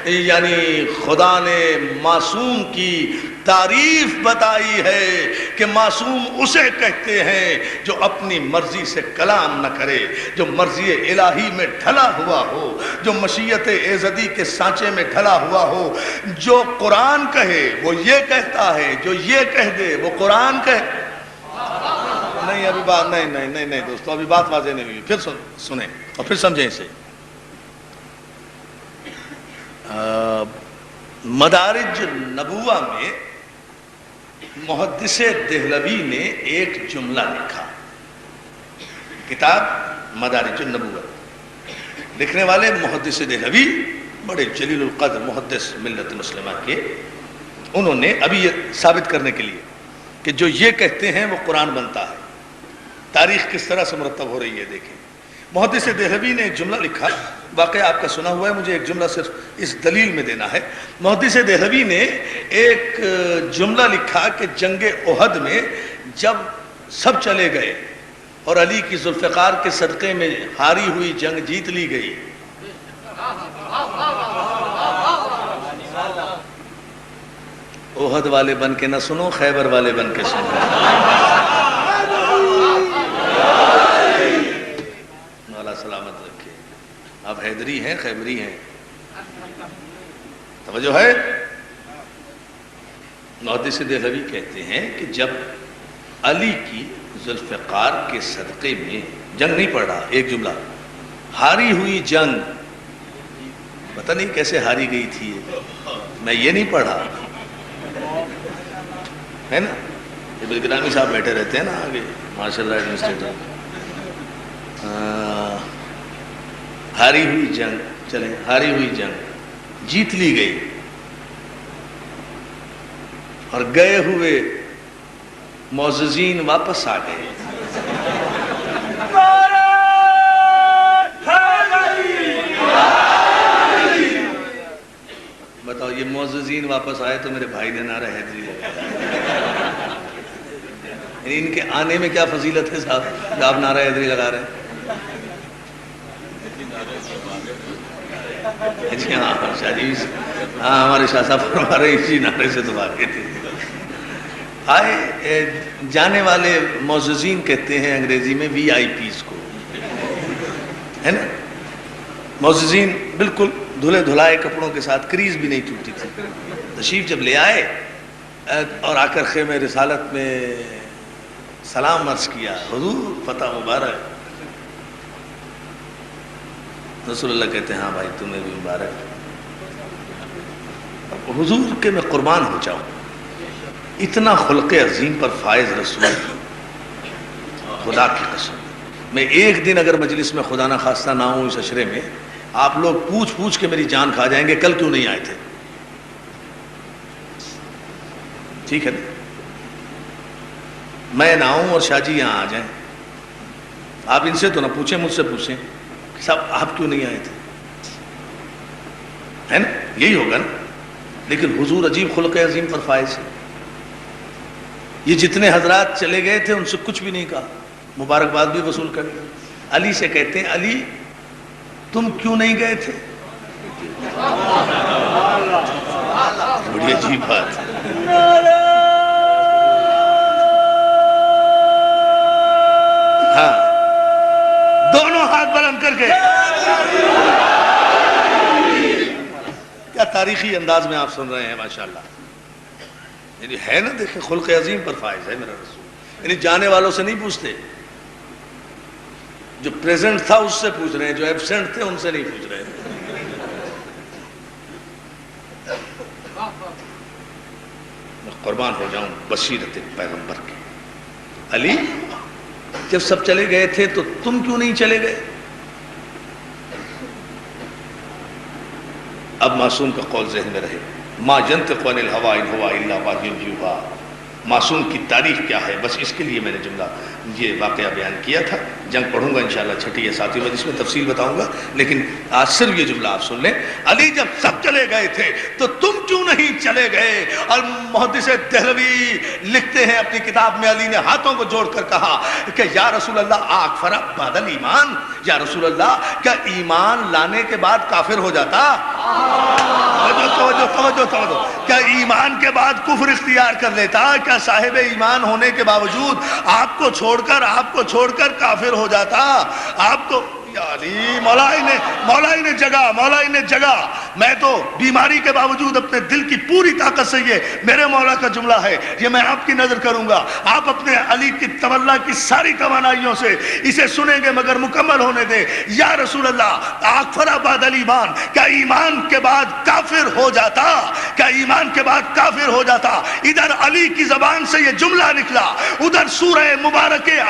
یعنی خدا نے معصوم کی تعریف بتائی ہے کہ معصوم اسے کہتے ہیں جو اپنی مرضی سے کلام نہ کرے، جو مرضی الہی میں ڈھلا ہوا ہو، جو مشیت ایزدی کے سانچے میں ڈھلا ہوا ہو۔ جو قرآن کہے وہ یہ کہتا ہے، جو یہ کہہ دے وہ قرآن کہے۔ نہیں ابھی بات نہیں دوستو، ابھی بات واضح نہیں ہوئی، پھر سنیں اور پھر سمجھیں اسے۔ مدارج نبوہ میں محدث دہلوی نے ایک جملہ لکھا، کتاب مدارج النبوہ، لکھنے والے محدث دہلوی بڑے جلیل القدر محدث ملت مسلمہ کے، انہوں نے ابھی یہ ثابت کرنے کے لیے کہ جو یہ کہتے ہیں وہ قرآن بنتا ہے، تاریخ کس طرح سے مرتب ہو رہی ہے دیکھیں۔ محدث دہلوی نے ایک جملہ لکھا، واقعہ آپ کا سنا ہوا ہے، مجھے ایک جملہ صرف اس دلیل میں دینا ہے۔ محدث دہلوی نے ایک جملہ لکھا کہ جنگ احد میں جب سب چلے گئے اور علی کی ذوالفقار کے صدقے میں ہاری ہوئی جنگ جیت لی گئی، احد والے بن کے نہ سنو، خیبر والے بن کے سنو۔ مولا سلامت رکھے، آپ حیدری ہیں خیبری ہیں، توجہ ہے۔ محدث دہلوی کہتے ہیں کہ جب علی کی ذوالفقار کے صدقے میں جنگ نہیں پڑ رہا، ایک جملہ، ہاری ہوئی جنگ، پتہ نہیں کیسے ہاری گئی تھی، میں یہ نہیں پڑھا ہے نا، عبد الکرامی صاحب بیٹھے رہتے ہیں نا آگے، ماشاء اللہ ایڈمنسٹریٹر، ہاری ہوئی جنگ، چلیں ہاری ہوئی جنگ جیت لی گئی اور گئے ہوئے معززین واپس آ گئے۔ بتاؤ یہ معززین واپس آئے تو میرے بھائی نے نعرہ حیدری لگایا، ان کے آنے میں کیا فضیلت ہے صاحب جو آپ نعرہ حیدری لگا رہے ہیں؟ جی ہاں شاہ جی، ہاں ہمارے شاہ صاحب فرما رہے ہیں اسی نعرے سے تو آگے تھے۔ آئے جانے والے معززین کہتے ہیں انگریزی میں وی آئی پیز کو، ہے نا، معززین بالکل دھلے دھلائے کپڑوں کے ساتھ، کریز بھی نہیں ٹوٹتی تھی، تشریف جب لے آئے اور آ کر خیمہ رسالت میں سلام عرض کیا، حضور فتح مبارک، رسول اللہ کہتے ہیں ہاں بھائی تمہیں بھی مبارک، حضور کے میں قربان ہو جاؤں، اتنا خلق عظیم پر فائز رسول، خدا کی قسم، میں ایک دن اگر مجلس میں خدا نہ خواستہ نہ ہوں اس عشرے میں، آپ لوگ پوچھ پوچھ کے میری جان کھا جائیں گے کل کیوں نہیں آئے تھے، ٹھیک ہے نا، میں نہ آؤں اور شاہ جی یہاں آ جائیں، آپ ان سے تو نہ پوچھیں، مجھ سے پوچھیں صاحب آپ کیوں نہیں آئے تھے، ہے نا، یہی ہوگا نا۔ لیکن حضور عجیب خلق عظیم پر فائز ہے، یہ جتنے حضرات چلے گئے تھے ان سے کچھ بھی نہیں کہا، مبارکباد بھی وصول کر لی۔ علی سے کہتے ہیں علی تم کیوں نہیں گئے تھے، بڑی عجیب بات ہے، ہاں دونوں ہاتھ بلند کر کے، کیا تاریخی انداز میں آپ سن رہے ہیں ماشاءاللہ، یعنی ہے نا، دیکھیں خلق عظیم پر فائز ہے میرا رسول، یعنی جانے والوں سے نہیں پوچھتے، جو پریزنٹ تھا اس سے پوچھ رہے ہیں، جو ایبسنٹ تھے ان سے نہیں پوچھ رہے ہیں۔ میں قربان ہو جاؤں بصیرت پیغمبر کی، علی جب سب چلے گئے تھے تو تم کیوں نہیں چلے گئے؟ اب معصوم کا قول ذہن میں رہے، ما ینطق عن الہوی ان ہوا الا وحی یوحی، معصوم کی تاریخ کیا ہے، بس اس کے لیے میں نے جملہ یہ واقعہ بیان کیا تھا. جنگ پڑھوں گا انشاءاللہ چھٹی یا ساتویں میں، جس میں تفصیل بتاؤں گا، لیکن آج صرف یہ جملہ آپ سن لیں. علی جب سب چلے گئے تھے تو تم کیوں نہیں چلے گئے؟ اور محدث دہلوی لکھتے ہیں اپنی کتاب میں، علی نے ہاتھوں کو جوڑ کر کہا کہ یا رسول اللہ اکفر بعد الایمان، یا رسول اللہ کیا ایمان لانے کے بعد کافر ہو جاتا؟ توجہ. کیا ایمان کے بعد کفر اختیار کر لیتا؟ کیا صاحب ایمان ہونے کے باوجود آپ کو چھوڑ کر کافر ہو جاتا؟ آپ کو علی مولائی نے جگہ. میں تو بیماری کے باوجود اپنے دل کی پوری طاقت سے، یہ میرے مولا کا جملہ ہے، یہ میں آپ کی نظر کروں گا، آپ اپنے علی کی تمنا کی ساری توانائیوں سے اسے سنیں گے، مگر مکمل ہونے دیں. یا رسول اللہ اکفر بعد الایمان، کیا ایمان کے بعد کافر ہو جاتا؟ کیا ایمان کے بعد کافر ہو جاتا؟ ادھر علی کی زبان سے یہ جملہ نکلا، ادھر سورہ مبارکہ،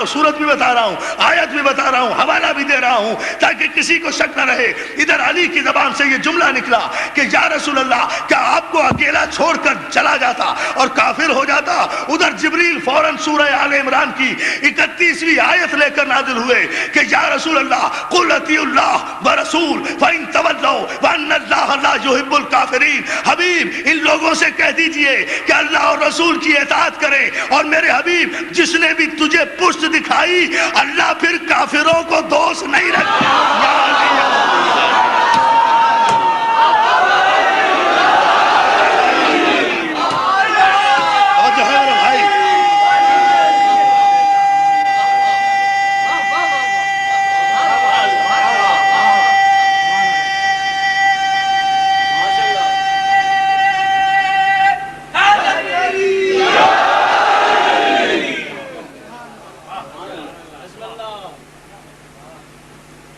سورت بھی بتا رہا ہوں، آیت بھی بتا رہا ہوں، حوالہ بھی دے رہا ہوں تاکہ کسی کو شک نہ رہے. ادھر علی کی زبان سے یہ جملہ نکلا کہ یا رسول اللہ کیا آپ کو اکیلا چھوڑ کر چلا جاتا اور کافر ہو جاتا؟ ادھر جبریل فوراً سورہ آل عمران کی 31ویں آیت لے کر نازل ہوئے کہ یا رسول اللہ قل اطیعوا اللہ ورسول فإن تولوا وأن اللہ لا يحب الکافرین. حبیب ان لوگوں سے کہہ دیجئے کہ اللہ اور رسول کی اطاعت کریں، اور میرے حبیب جس نے بھی تجھے پشت دکھائی اللہ پھر کافروں کو دوست نہیں رکھتا.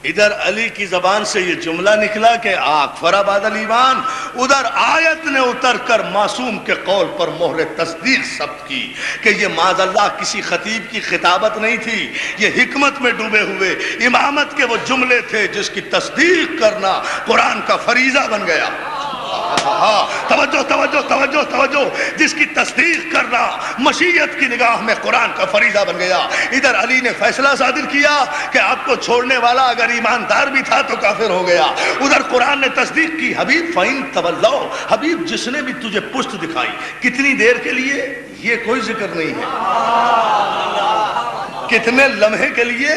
ادھر علی کی زبان سے یہ جملہ نکلا کہ اکفر بعد الایمان، ادھر آیت نے اتر کر معصوم کے قول پر مہر تصدیق ثبت کی کہ یہ معاذ اللہ کسی خطیب کی خطابت نہیں تھی، یہ حکمت میں ڈوبے ہوئے امامت کے وہ جملے تھے جس کی تصدیق کرنا قرآن کا فریضہ بن گیا. توجہ، جس کی تصدیق کرنا مشیت کی نگاہ میں قرآن کا فریضہ بن گیا. ادھر علی نے فیصلہ صادر کیا کہ آپ کو چھوڑنے والا اگر ایماندار بھی تھا تو کافر ہو گیا. ادھر قرآن نے تصدیق کی، حبیب فَإِن تَوَلَّوْا، حبیب جس نے بھی تجھے پشت دکھائی. کتنی دیر کے لیے یہ کوئی ذکر نہیں ہے، کتنے لمحے کے لیے،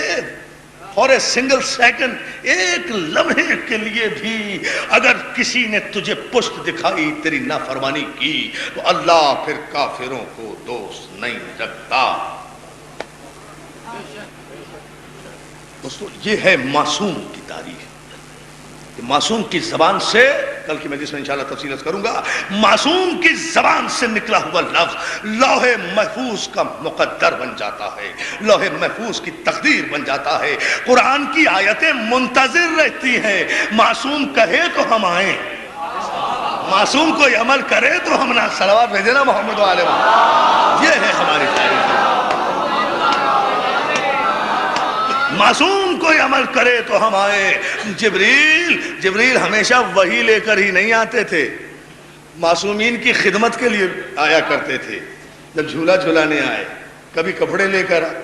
اور اے سنگل سیکنڈ، ایک لمحے کے لیے بھی اگر کسی نے تجھے پشت دکھائی، تیری نافرمانی کی، تو اللہ پھر کافروں کو دوست نہیں رکھتا. دوستو یہ ہے معصوم کی تاریخ. معصوم کی زبان سے، کل کی مجلس میں انشاءاللہ تفصیل کروں گا، معصوم کی زبان سے نکلا ہوا لفظ لوح محفوظ کا مقدر بن جاتا ہے، لوح محفوظ کی تقدیر بن جاتا ہے. قرآن کی آیتیں منتظر رہتی ہیں، معصوم کہے تو ہم آئیں، معصوم کوئی عمل کرے تو ہم نہ. صلوات بھیجے نا محمد و آل محمد. یہ ہے ہماری تاریخ. معصوم کوئی عمل کرے تو ہم آئے. جبریل ہمیشہ وحی لے کر ہی نہیں آتے تھے، معصومین کی خدمت کے لیے آیا کرتے تھے. جب جھولا جھولانے آئے، کبھی کپڑے لے کر آئے،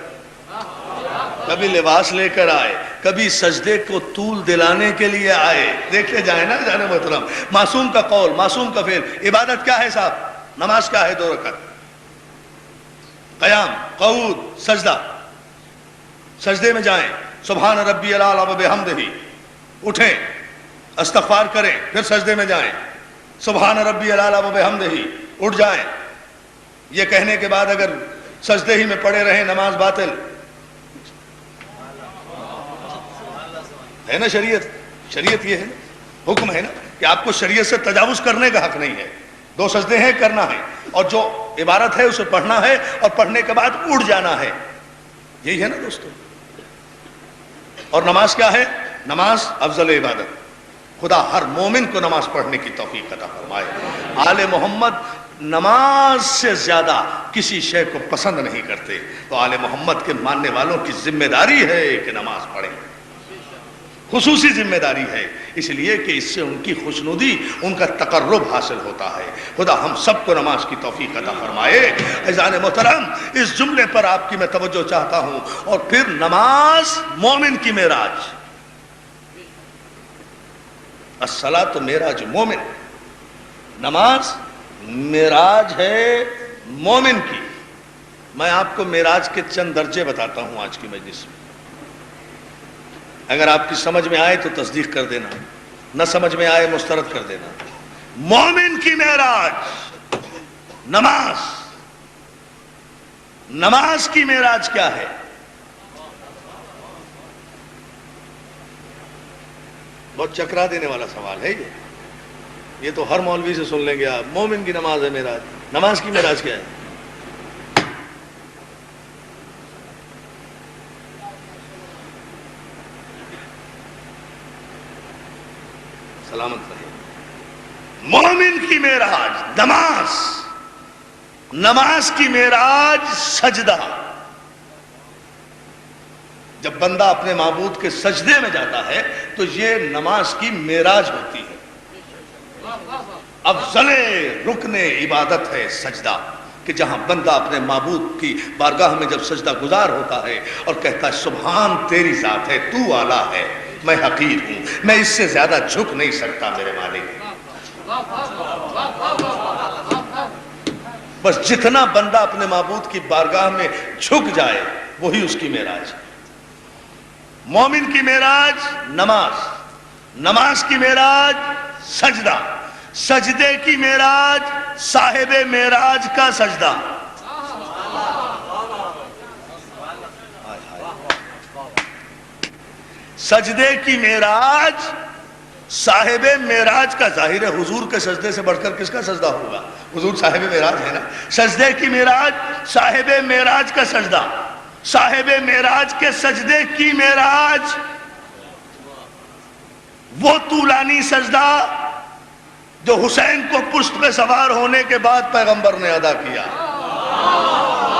کبھی لباس لے کر آئے، کبھی سجدے کو طول دلانے کے لیے آئے. دیکھتے جائیں نا جانے محترم، معصوم کا قول، معصوم کا فعل. عبادت کیا ہے صاحب؟ نماز کیا ہے؟ 2 رکعت، قیام، قعود، سجدہ. سجدے میں جائیں، سبحان ربی الاعلی و بحمدہ، اٹھیں استغفار کریں، پھر سجدے میں جائیں، سبحان ربی الاعلی و بحمدہ، اٹھ جائیں. یہ کہنے کے بعد اگر سجدے ہی میں پڑے رہیں نماز باطل ہے نا. شریعت یہ ہے، حکم ہے نا کہ آپ کو شریعت سے تجاوز کرنے کا حق نہیں ہے. 2 سجدے ہیں، کرنا ہے، اور جو عبارت ہے اسے پڑھنا ہے، اور پڑھنے کے بعد اٹھ جانا ہے. یہی ہے نا دوستو. اور نماز کیا ہے؟ نماز افضل عبادت. خدا ہر مومن کو نماز پڑھنے کی توفیق عطا فرمائے. آل محمد نماز سے زیادہ کسی شے کو پسند نہیں کرتے، تو آل محمد کے ماننے والوں کی ذمہ داری ہے کہ نماز پڑھیں. خصوصی ذمہ داری ہے، اس لیے کہ اس سے ان کی خوشنودی، ان کا تقرب حاصل ہوتا ہے۔ خدا ہم سب کو نماز کی توفیق عطا فرمائے۔ عزیزان محترم، اس جملے پر آپ کی میں توجہ چاہتا ہوں۔ اور پھر نماز مومن کی معراج، الصلاۃ معراج مومن، نماز معراج ہے مومن کی۔ میں آپ کو معراج کے چند درجے بتاتا ہوں آج کی مجلس میں، اگر آپ کی سمجھ میں آئے تو تصدیق کر دینا، نہ سمجھ میں آئے مسترد کر دینا۔ مومن کی معراج نماز، نماز کی معراج کیا ہے؟ بہت چکرا دینے والا سوال ہے یہ تو ہر مولوی سے سن لیں گے آپ، مومن کی نماز ہے معراج، نماز کی معراج کیا ہے؟ سلامت رہے۔ مومن کی معراج نماز، نماز کی معراج سجدہ۔ جب بندہ اپنے معبود کے سجدے میں جاتا ہے تو یہ نماز کی معراج ہوتی ہے۔ افضل رکن عبادت ہے سجدہ، کہ جہاں بندہ اپنے معبود کی بارگاہ میں جب سجدہ گزار ہوتا ہے اور کہتا ہے سبحان تیری ذات ہے، تو اعلیٰ ہے، میں حقیر ہوں، میں اس سے زیادہ جھک نہیں سکتا میرے مالک۔ بس جتنا بندہ اپنے معبود کی بارگاہ میں جھک جائے وہی اس کی معراج ہے۔ مومن کی معراج نماز، نماز کی معراج سجدہ، سجدے کی معراج صاحب معراج کا سجدہ۔ سجدے کی معراج صاحب معراج کا، ظاہر ہے حضور کے سجدے سے بڑھ کر کس کا سجدہ ہوگا؟ حضور صاحب معراج ہے نا۔ سجدے کی معراج صاحب معراج کا سجدہ، صاحب معراج کے سجدے کی معراج وہ طولانی سجدہ جو حسین کو پشت پہ سوار ہونے کے بعد پیغمبر نے ادا کیا۔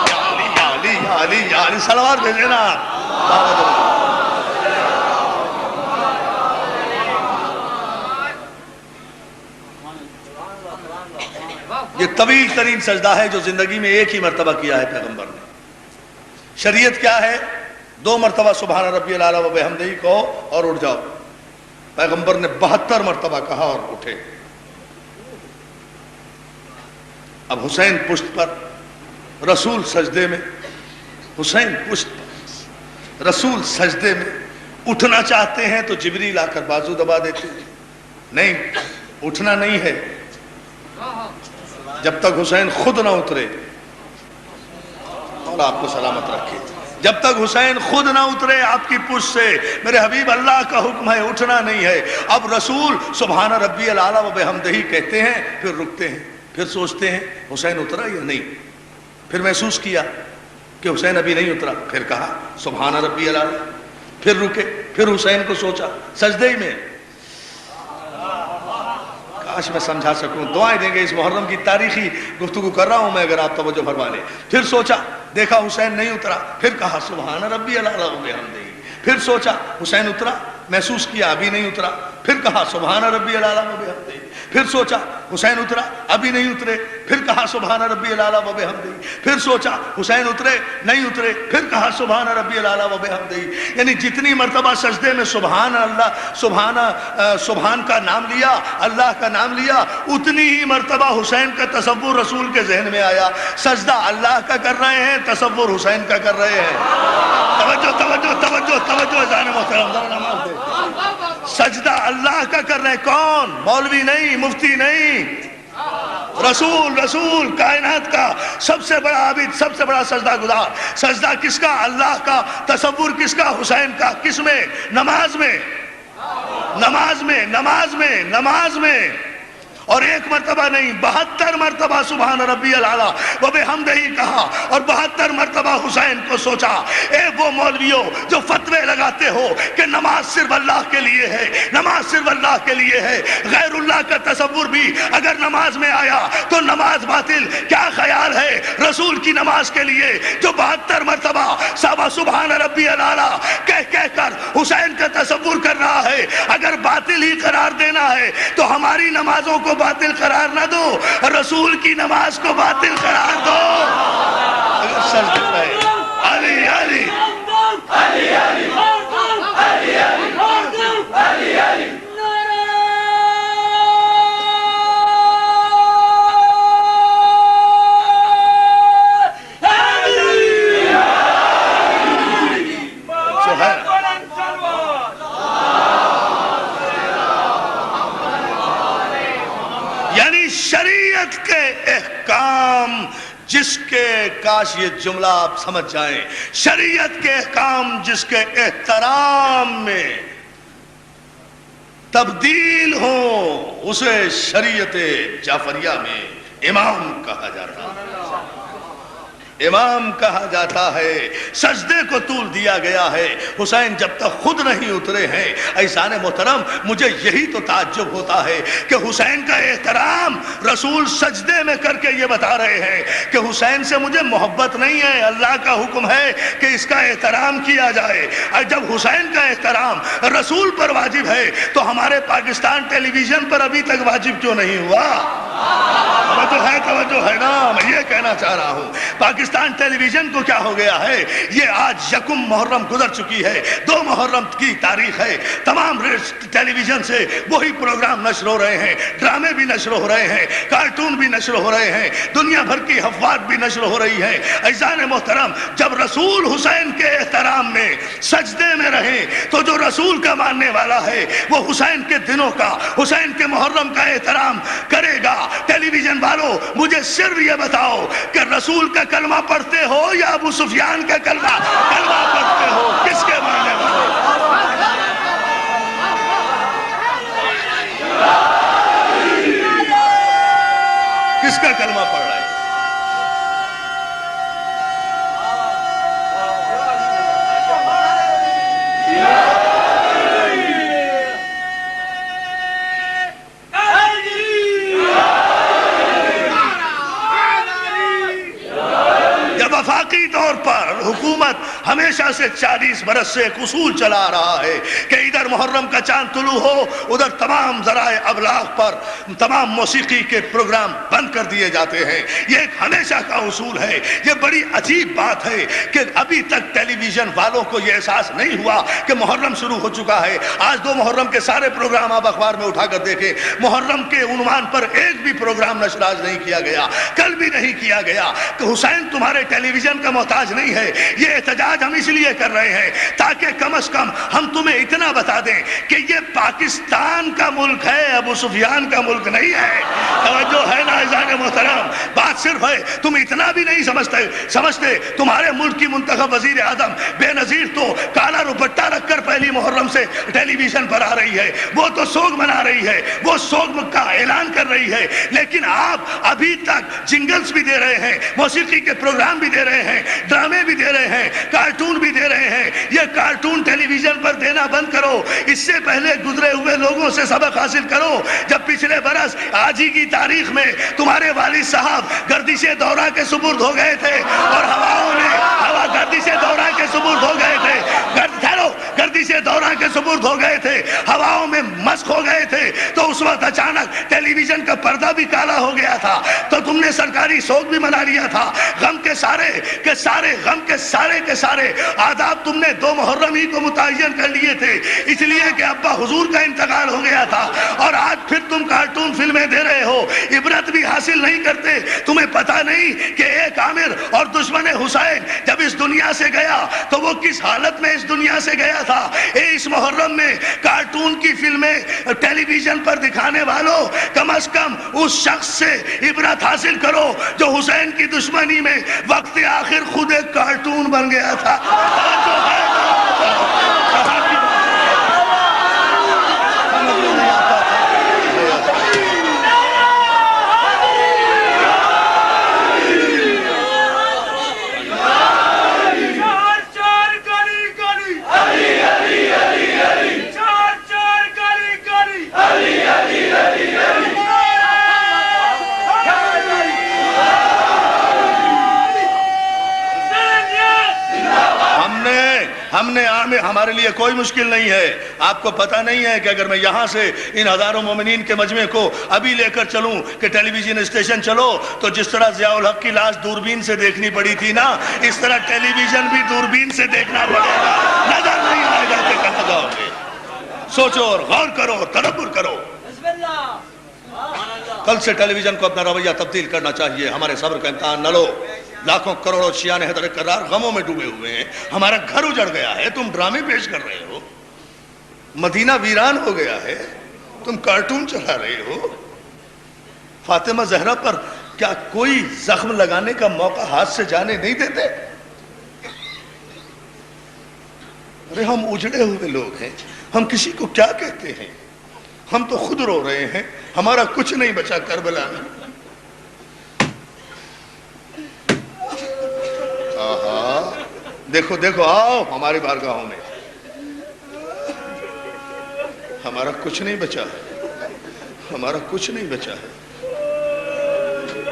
یا علی یا علی یا علی، صلوات بھیجے نا۔ یہ طویل ترین سجدہ ہے جو زندگی میں ایک ہی مرتبہ کیا ہے پیغمبر نے۔ شریعت کیا ہے؟ 2 مرتبہ سبحان ربی الاعلیٰ و بحمدہ کہو اور اٹھ جاؤ۔ پیغمبر نے 72 مرتبہ کہا اور اٹھے۔ اب حسین پشت پر، رسول سجدے میں، حسین پشت پر، رسول سجدے میں، اٹھنا چاہتے ہیں تو جبریل آ کر بازو دبا دیتے ہیں۔ نہیں، اٹھنا نہیں ہے جب تک حسین خود نہ اترے۔ مولا آپ کو سلامت رکھے۔ جب تک حسین خود نہ اترے آپ کی پشت سے، میرے حبیب اللہ کا حکم ہے، اٹھنا نہیں ہے۔ اب رسول سبحان ربی الاعلیٰ و بحمدہ کہتے ہیں، پھر رکتے ہیں، پھر سوچتے ہیں حسین اترا یا نہیں، پھر محسوس کیا کہ حسین ابھی نہیں اترا، پھر کہا سبحان ربی الاعلیٰ، پھر رکے، پھر حسین کو سوچا سجدے ہی میں۔ کاش میں سمجھا سکوں، دعائیں دیں گے۔ اس محرم کی تاریخی گفتگو کر رہا ہوں میں، اگر آپ توجہ فرما لیں۔ پھر سوچا، دیکھا حسین نہیں اترا، پھر کہا سبحان ربی الاعلیٰ و بحمدہ۔ پھر سوچا حسین اترا، محسوس کیا ابھی نہیں اترا، پھر کہا سبحان ربی الاعلیٰ و بحمدہ۔ پھر سوچا حسین اترا، ابھی نہیں اترے، پھر کہا سبحان ربی الاعلیٰ و بحمدہ۔ پھر سوچا حسین اترے، نہیں اترے، پھر کہا سبحان ربی الاعلیٰ و بحمدہ۔ یعنی جتنی مرتبہ سجدے میں سبحان اللہ، سبحان کا نام لیا، اللہ کا نام لیا، اتنی ہی مرتبہ حسین کا تصور رسول کے ذہن میں آیا۔ سجدہ اللہ کا کر رہے ہیں، تصور حسین کا کر رہے ہیں۔ توجہ توجہ توجہ توجہ، اذان محترم ذرا نماز دے۔ سجدہ اللہ کا کر رہے ہیں، کون؟ مولوی نہیں، مفتی نہیں، رسول، رسول کائنات کا سب سے بڑا عابد، سب سے بڑا سجدہ گزار۔ سجدہ کس کا؟ اللہ کا۔ تصور کس کا؟ حسین کا۔ کس میں؟ نماز میں، نماز میں، نماز میں، نماز میں۔ اور ایک مرتبہ نہیں، 72 مرتبہ سبحان ربی الاعلیٰ و بحمدہ کہا، اور 72 مرتبہ حسین کو سوچا۔ اے وہ مولویوں جو فتوے لگاتے ہو کہ نماز صرف اللہ کے لیے ہے، نماز صرف اللہ کے لیے ہے، غیر اللہ کا تصور بھی اگر نماز میں آیا تو نماز باطل۔ کیا خیال ہے رسول کی نماز کے لیے جو 72 مرتبہ سبحان ربی الاعلیٰ کہہ کہہ کر حسین کا تصور کر رہا دینا ہے تو ہماری نمازوں کو باطل قرار نہ دو، رسول کی نماز کو باطل قرار دو۔ اگر سجدے پہ علی علی علی علی علی علی علی شریعت کے احکام جس کے، کاش یہ جملہ آپ سمجھ جائیں، شریعت کے احکام جس کے احترام میں تبدیل ہو اسے شریعت جعفریہ میں امام کہا جاتا ہے، امام کہا جاتا ہے۔ سجدے کو طول دیا گیا ہے، حسین جب تک خود نہیں اترے ہیں۔ عزیزان محترم، مجھے یہی تو تعجب ہوتا ہے کہ حسین کا احترام رسول سجدے میں کر کے یہ بتا رہے ہیں کہ حسین سے مجھے محبت نہیں ہے، اللہ کا حکم ہے کہ اس کا احترام کیا جائے۔ اور جب حسین کا احترام رسول پر واجب ہے تو ہمارے پاکستان ٹیلی ویژن پر ابھی تک واجب کیوں نہیں ہوا؟ توجہ ہے نا، میں یہ کہنا چاہ رہا ہوں پاکستان ٹیلی ویژن کو کیا ہو گیا ہے؟ یہ آج یکم محرم گزر چکی ہے، 2 محرم کی تاریخ ہے، تمام ٹیلی ویژن سے وہی پروگرام نشر ہو رہے ہیں، ڈرامے بھی نشر ہو رہے ہیں، کارٹون بھی نشر ہو رہے ہیں، دنیا بھر کی افواج بھی نشر ہو رہی ہے۔ عزیزان محترم، جب رسول حسین کے احترام میں سجدے میں رہے تو جو رسول کا ماننے والا ہے وہ حسین کے دنوں کا، حسین کے محرم کا احترام کرے گا۔ ٹیلی ویژن والوں، مجھے صرف یہ بتاؤ کہ رسول کا کلمہ پڑھتے ہو یا ابو سفیان کا کلمہ پڑھتے ہو؟ کس کے ماننے والے؟ کس کا کلمہ پڑھ رہا ہے؟ وفاقی طور پر حکومت ہمیشہ سے 40 برس سے ایک اصول چلا رہا ہے کہ ادھر محرم کا چاند طلوع ہو، ادھر تمام ذرائع ابلاغ پر تمام موسیقی کے پروگرام بند کر دیے جاتے ہیں۔ یہ ایک ہمیشہ کا اصول ہے۔ یہ بڑی عجیب بات ہے کہ ابھی تک ٹیلی ویژن والوں کو یہ احساس نہیں ہوا کہ محرم شروع ہو چکا ہے۔ آج 2 محرم کے سارے پروگرام آپ اخبار میں اٹھا کر دیکھیں، محرم کے عنوان پر ایک بھی پروگرام نشر آج نہیں کیا گیا، کل بھی نہیں کیا گیا کہ حسین تمہارے ٹیلی ویژن کا محتاج نہیں ہے۔ یہ احتجاج ہم اس لیے کر رہے ہیں تاکہ کم از کم ہم تمہیں اتنا بتا دیں کہ یہ پاکستان کا ملک ہے، ابو سفیان کا ملک نہیں ہے۔ توجہ ہے نا عزیزان محترم؟ بات صرف ہے تم اتنا بھی نہیں سمجھتے تمہارے ملک کی منتخب وزیر اعظم بے نظیر تو کالا دوپٹہ رکھ کر پہلی محرم سے ٹیلی ویژن پر آ رہی ہے، وہ تو سوگ منا رہی ہے، وہ سوگ کا اعلان کر رہی ہے، لیکن آپ ابھی تک جنگلز بھی دے رہے ہیں، موسیقی کے پروگرام بھی دے رہے ہیں، ڈرامے بھی دے رہے ہیں، کارٹون بھی دے رہے ہیں۔ یہ کارٹون ٹیلی ویژن پر دینا بند کرو، اس سے پہلے گزرے ہوئے لوگوں سے سبق حاصل کرو۔ جب پچھلے برس آج ہی کی تاریخ میں تمہارے والد صاحب گردش دورہ کے سپرد ہو گئے تھے اور ہواؤں نے گردش دورہ کے سپرد ہو گئے تھے، گردش دورہ کے سپرد ہو گئے تھے، ہواؤں میں مسخ ہو گئے تھے، تو اس وقت اچانک ٹیلی ویژن کا پردہ بھی کالا ہو گیا تھا، تو تم نے سرکاری سوگ بھی منا لیا تھا۔ غم کے سارے آداب تم نے 2 محرم ہی کو متعین کر لیے تھے، اس لیے کہ ابا حضور کا انتقال ہو گیا تھا، اور آج پھر تم کارٹون فلمیں دے رہے ہو، عبرت بھی حاصل نہیں کرتے۔ تمہیں پتہ نہیں کہ ایک عامر اور دشمن حسین جب اس دنیا سے گیا تو وہ کس حالت میں اس دنیا سے گیا تھا؟ اس محرم میں کارٹون کی فلمیں ٹیلی ویژن پر دکھانے والوں، کم از کم اس شخص سے عبرت حاصل کرو جو حسین کی دشمنی میں وقت آخر خود ایک کارٹون بن گیا تھا۔ ہم نے ہمارے لیے کوئی مشکل نہیں ہے. آپ کو پتہ نہیں ہے کہ اگر میں یہاں سے ان ہزاروں مومنین کے مجمع کو ابھی لے کر چلوں کہ ٹیلی ویژن اسٹیشن چلو, تو جس طرح ضیاء الحق کی لاش دوربین سے دیکھنی پڑی تھی نا, اس طرح ٹیلی ویژن بھی دوربین سے دیکھنا پڑے گا. نظر نہیں آئے گا کہ کہاں جاؤ گے. سوچو اور غور کرو اور تدبر کرو. کل سے ٹیلی ویژن کو اپنا رویہ تبدیل کرنا چاہیے. ہمارے صبر کا امتحان نہ لو. لاکھوں کروڑوں شیعہ حیدر کرار غموں میں ڈوبے ہوئے ہیں. ہمارا گھر اجڑ گیا ہے, تم ڈرامے پیش کر رہے ہو. مدینہ ویران ہو گیا ہے, تم کارٹون چلا رہے ہو. فاطمہ زہرا پر کیا کوئی زخم لگانے کا موقع ہاتھ سے جانے نہیں دیتے؟ ارے ہم اجڑے ہوئے لوگ ہیں, ہم کسی کو کیا کہتے ہیں؟ ہم تو خود رو رہے ہیں. ہمارا کچھ نہیں بچا کربلا میں. دیکھو دیکھو, آؤ ہماری بارگاہوں میں. ہمارا کچھ نہیں بچا ہے, ہمارا کچھ نہیں بچا ہے.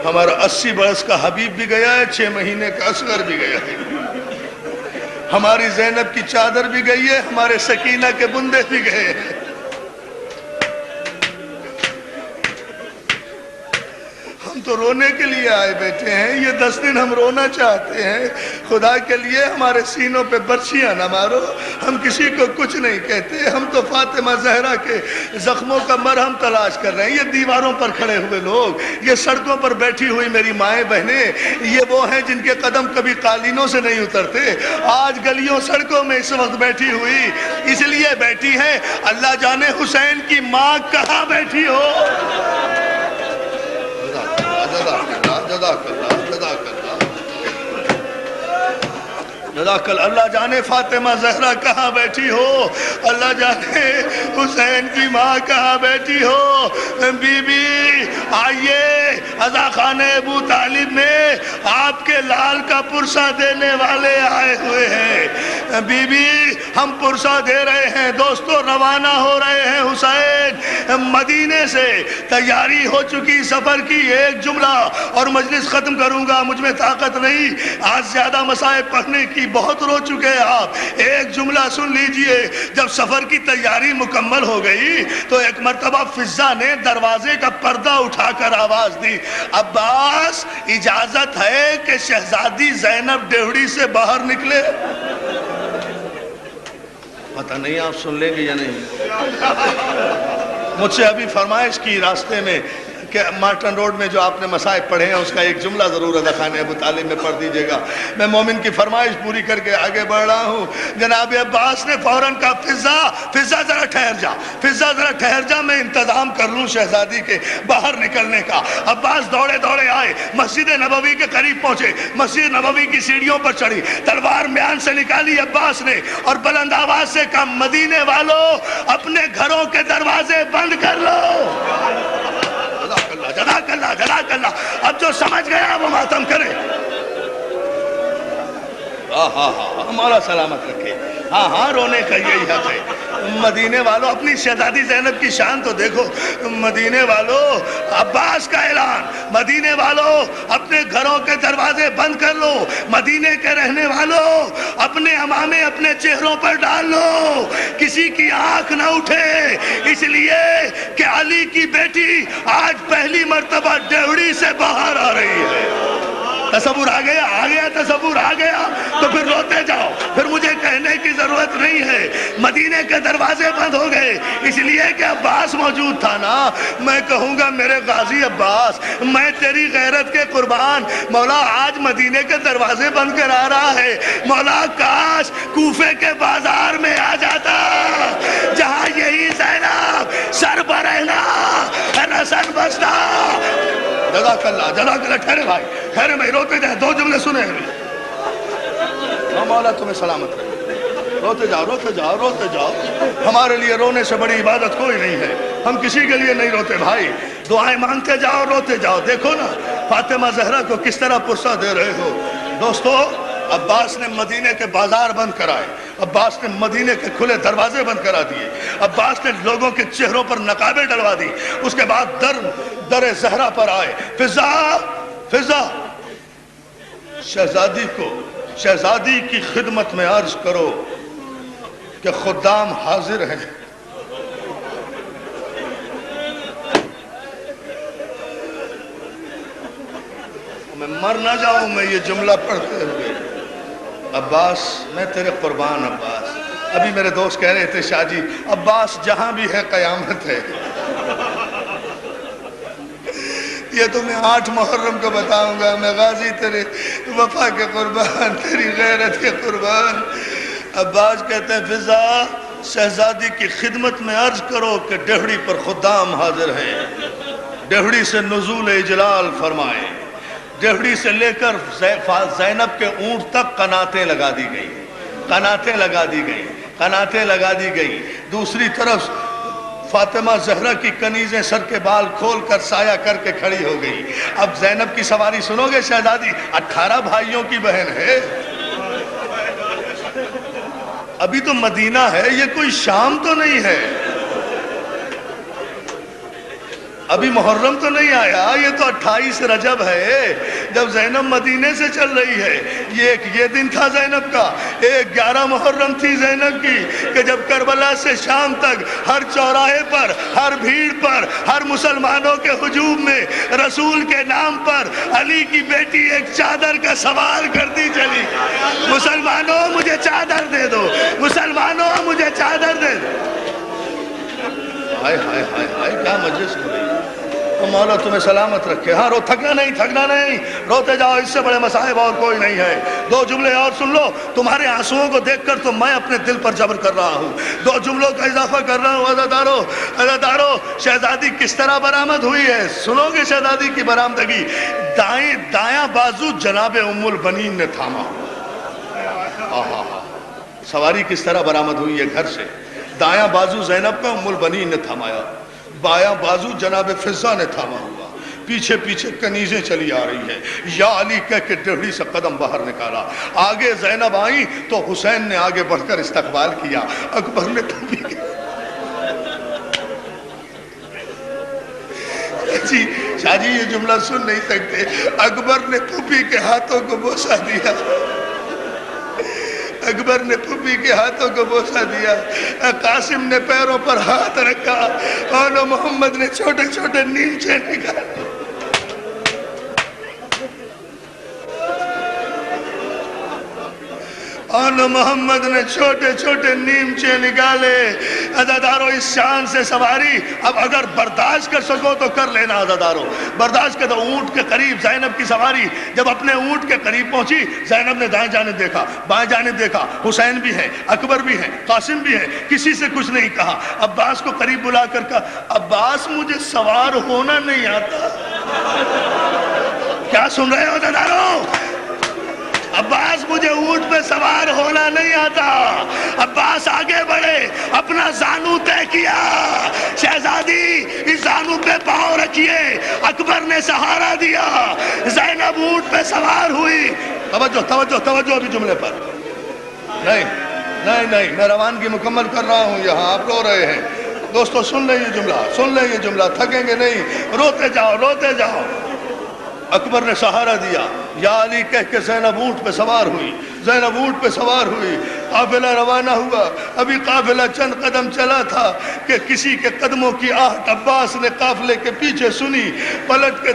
ہمارا 80 برس کا حبیب بھی گیا ہے, 6 مہینے کا اصغر بھی گیا ہے. ہماری زینب کی چادر بھی گئی ہے, ہمارے سکینہ کے بندے بھی گئے ہیں. ہم تو رونے کے لیے آئے بیٹھے ہیں. یہ 10 دن ہم رونا چاہتے ہیں. خدا کے لیے ہمارے سینوں پہ برچیاں نہ مارو. ہم کسی کو کچھ نہیں کہتے. ہم تو فاطمہ زہرا کے زخموں کا مرہم تلاش کر رہے ہیں. یہ دیواروں پر کھڑے ہوئے لوگ, یہ سڑکوں پر بیٹھی ہوئی میری مائیں بہنیں, یہ وہ ہیں جن کے قدم کبھی قالینوں سے نہیں اترتے. آج گلیوں سڑکوں میں اس وقت بیٹھی ہوئی اس لیے بیٹھی ہیں, اللہ جانے حسین کی ماں کہاں بیٹھی ہو. جزاک اللہ. اللہ جانے فاطمہ زہرا کہاں بیٹھی ہو. اللہ جانے حسین کی ماں کہاں بیٹھی ہو. بی بی آئیے, عزا خان ابو طالب میں آپ کے لال کا پرسہ دینے والے آئے ہوئے ہیں. بی بی ہم پرسہ دے رہے ہیں. دوستو روانہ ہو رہے ہیں حسین مدینے سے. تیاری ہو چکی سفر کی. ایک جملہ اور مجلس ختم کروں گا, مجھ میں طاقت نہیں. آج زیادہ مصائب پڑھنے کی, بہت رو چکے آپ. ایک جملہ سن لیجئے. جب سفر کی تیاری مکمل ہو گئی تو ایک مرتبہ فضا نے دروازے کا پردہ اٹھا کر آواز دی, عباس اجازت ہے کہ شہزادی زینب ڈیوڑی سے باہر نکلے. پتہ نہیں آپ سن لیں گے یا نہیں. مجھ سے ابھی فرمائش کی راستے میں کہ مارٹن روڈ میں جو آپ نے مصائب پڑھے ہیں اس کا ایک جملہ ضرور عزا خان ابو طالب میں پڑھ دیجئے گا. میں مومن کی فرمائش پوری کر کے آگے بڑھ رہا ہوں. جناب عباس نے فوراً کہا, فضا ذرا ٹھہر جا, فضا ذرا ٹھہر جا, میں انتظام کر لوں شہزادی کے باہر نکلنے کا. عباس دوڑے دوڑے آئے, مسجد نبوی کے قریب پہنچے, مسجد نبوی کی سیڑھیوں پر چڑھی, تلوار میان سے نکالی عباس نے اور بلند آواز سے کہا, مدینے والوں اپنے گھروں کے دروازے بند کر لو. جزاک اللہ, جزاک اللہ. اب جو سمجھ گیا وہ ماتم کرے. ہمارا سلامت رکھے. ہاں رونے کا یہی حق ہے. مدینے والوں اپنی شہزادی زینب کی شان تو دیکھو. مدینے والوں عباس کا اعلان, مدینے والوں اپنے گھروں کے دروازے بند کر لو. مدینے کے رہنے والوں اپنے عمامے اپنے چہروں پر ڈال لو, کسی کی آنکھ نہ اٹھے, اس لیے کہ علی کی بیٹی آج پہلی مرتبہ ڈیوڑی سے باہر آ رہی ہے. تصور آ گیا تصور آ گیا تو پھر روتے جاؤ, پھر مجھے کہنے کی ضرورت نہیں ہے. مدینے کے دروازے بند ہو گئے اس لیے کہ عباس موجود تھا نا. میں کہوں گا میرے غازی عباس, میں تیری غیرت کے قربان, مولا آج مدینے کے دروازے بند کر آ رہا ہے. مولا کاش کوفے کے بازار میں آ جاتا جہاں یہی زینب سر پر رہنا رسن بستا. جزاک اللہ, جزاک اللہ. ٹھہرے بھائی, ٹھہرے بھائی, روتے جائیں. 2 جملے سنے ہیں. مولا تمہیں سلامت رہے. روتے جاؤ, روتے جاؤ, روتے جاؤ. ہمارے لیے رونے سے بڑی عبادت کوئی نہیں ہے. ہم کسی کے لیے نہیں روتے بھائی. دعائیں مانگتے جاؤ, روتے جاؤ. دیکھو نا فاطمہ زہرا کو کس طرح پرسہ دے رہے ہو. دوستو عباس نے مدینے کے بازار بند کرائے, عباس نے مدینے کے کھلے دروازے بند کرا دیے, عباس نے لوگوں کے چہروں پر نقابیں ڈلوا دی. اس کے بعد در زہرا پر آئے. فضا شہزادی کی خدمت میں عرض کرو کہ خدام حاضر ہیں. میں مر نہ جاؤں میں یہ جملہ پڑھتے ہوئے. عباس میں تیرے قربان عباس. ابھی میرے دوست کہہ رہے تھے شاہ جی عباس جہاں بھی ہے قیامت ہے. یہ تو میں 8 محرم کو بتاؤں گا. میں غازی تیرے وفا کے قربان، تیری غیرت کے قربان. عباس کہتے ہیں فضا شہزادی کی خدمت میں عرض کرو کہ ڈہڑی پر خدام حاضر ہیں. ڈہڑی سے نزول اجلال فرمائے. ڈہڑی سے لے کر زینب کے اونٹ تک قناتیں لگا دی گئی، قناتیں لگا دی گئی، قناتیں لگا دی گئی. دوسری طرف فاطمہ زہرا کی کنیزیں سر کے بال کھول کر سایہ کر کے کھڑی ہو گئی. اب زینب کی سواری سنو گے شہزادی؟ 18 بھائیوں کی بہن ہے. ابھی تو مدینہ ہے، یہ کوئی شام تو نہیں ہے. ابھی محرم تو نہیں آیا، یہ تو 28 رجب ہے جب زینب مدینے سے چل رہی ہے. یہ دن تھا زینب کا. 11 محرم تھی زینب کی کہ جب کربلا سے شام تک ہر چوراہے پر، ہر بھیڑ پر، ہر مسلمانوں کے ہجوم میں رسول کے نام پر علی کی بیٹی ایک چادر کا سوال کرتی چلی. مسلمانوں مجھے چادر دے دو، مسلمانوں مجھے چادر دے دو. ہائے ہائے ہائے ہائے کیا مجلس ہو رہی ہے. مولا تمہیں سلامت رکھے. ہاں تھکنا نہیں، تھکنا نہیں، روتے جاؤ، اس سے بڑے مصائب اور کوئی نہیں ہے. 2 جملے اور سن لو. تمہارے آنسوؤں کو دیکھ کر تو میں اپنے دل پر جبر کر رہا ہوں. 2 جملوں کا اضافہ کر رہا ہوں. عزادارو شہزادی کس طرح برآمد ہوئی ہے سنو گے. شہزادی کی برآمدگی دایاں بازو جناب ام البنین نے تھاما. سواری کس طرح برآمد ہوئی ہے گھر سے. دایاں بازو زینب کا ام البنین نے تھامایا، بایاں بازو جناب فضہ نے تھاما ہوا. پیچھے پیچھے کنیزیں چلی آ رہی ہیں. یا علی کہہ کے ڈہڑی سے قدم باہر نکالا. آگے زینب آئیں تو حسین نے آگے بڑھ کر استقبال کیا. اکبر نے پھوپھی کے جی شاہ جی یہ جملہ سن نہیں سکتے. اکبر نے پھوپھی کے ہاتھوں کو بوسہ دیا. اکبر نے پھوپھی کے ہاتھوں کو بوسہ دیا. قاسم نے پیروں پر ہاتھ رکھا اور محمد نے چھوٹے چھوٹے نیمچے نکالے. محمد نے چھوٹے چھوٹے نیمچے نکالے. عزادارو اس شان سے سواری اب اگر برداشت کر سکو تو کر لینا. عزادارو برداشت کر. اونٹ کے قریب زینب کی سواری جب اپنے اونٹ کے قریب پہنچی، زینب نے دائیں جانب دیکھا، بائیں جانب دیکھا. حسین بھی ہے، اکبر بھی ہے، قاسم بھی ہے. کسی سے کچھ نہیں کہا. عباس کو قریب بلا کر کہا عباس مجھے سوار ہونا نہیں آتا. کیا سن رہے ہو عزادارو؟ عباس مجھے اونٹ پہ سوار ہونا نہیں آتا. عباس آگے بڑھے، اپنا زانو طے کیا. شہزادی اس زانو پہ پاؤں رکھیے. اکبر نے سہارا دیا. زینب اونٹ پہ سوار ہوئی. توجہ توجہ توجہ ابھی جملے پر نہیں نہیں نہیں، میں روانگی مکمل کر رہا ہوں. یہاں آپ رو رہے ہیں. دوستو سن لیں یہ جملہ، سن لیں یہ جملہ، تھکیں گے نہیں. روتے جاؤ روتے جاؤ. اکبر نے سہارا دیا. یا علی کہہ کے زینب اونٹ پہ سوار ہوئی. زینب اونٹ پہ سوار ہوئی. قافلہ روانہ ہوا. ابھی قافلہ چند قدم چلا تھا کہ کسی کے قدموں کی آہٹ عباس نے قافلے کے پیچھے سنی. پلٹ کے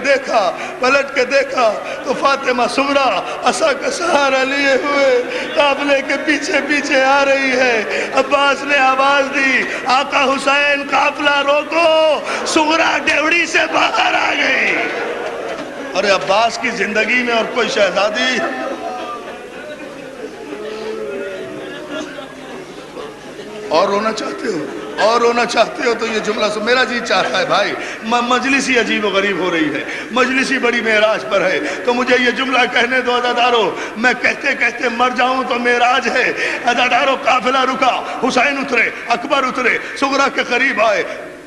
دیکھا تو فاطمہ صغریٰ عصا کا سہارا لیے ہوئے قافلے کے پیچھے پیچھے آ رہی ہے. عباس نے آواز دی آقا حسین قافلہ روکو. صغریٰ ڈیوڑی سے باہر آ گئی. ارے عباس کی زندگی میں اور کوئی شہزادی اور رونا چاہتے ہو تو یہ جملہ سن. میرا جی چاہتا ہے بھائی، مجلس ہی عجیب و غریب ہو رہی ہے، مجلس ہی بڑی معراج پر ہے، تو مجھے یہ جملہ کہنے دو. عزادارو میں کہتے کہتے مر جاؤں تو معراج ہے. عزادارو قافلہ رکا. حسین اترے، اکبر اترے، صغریٰ کے قریب آئے.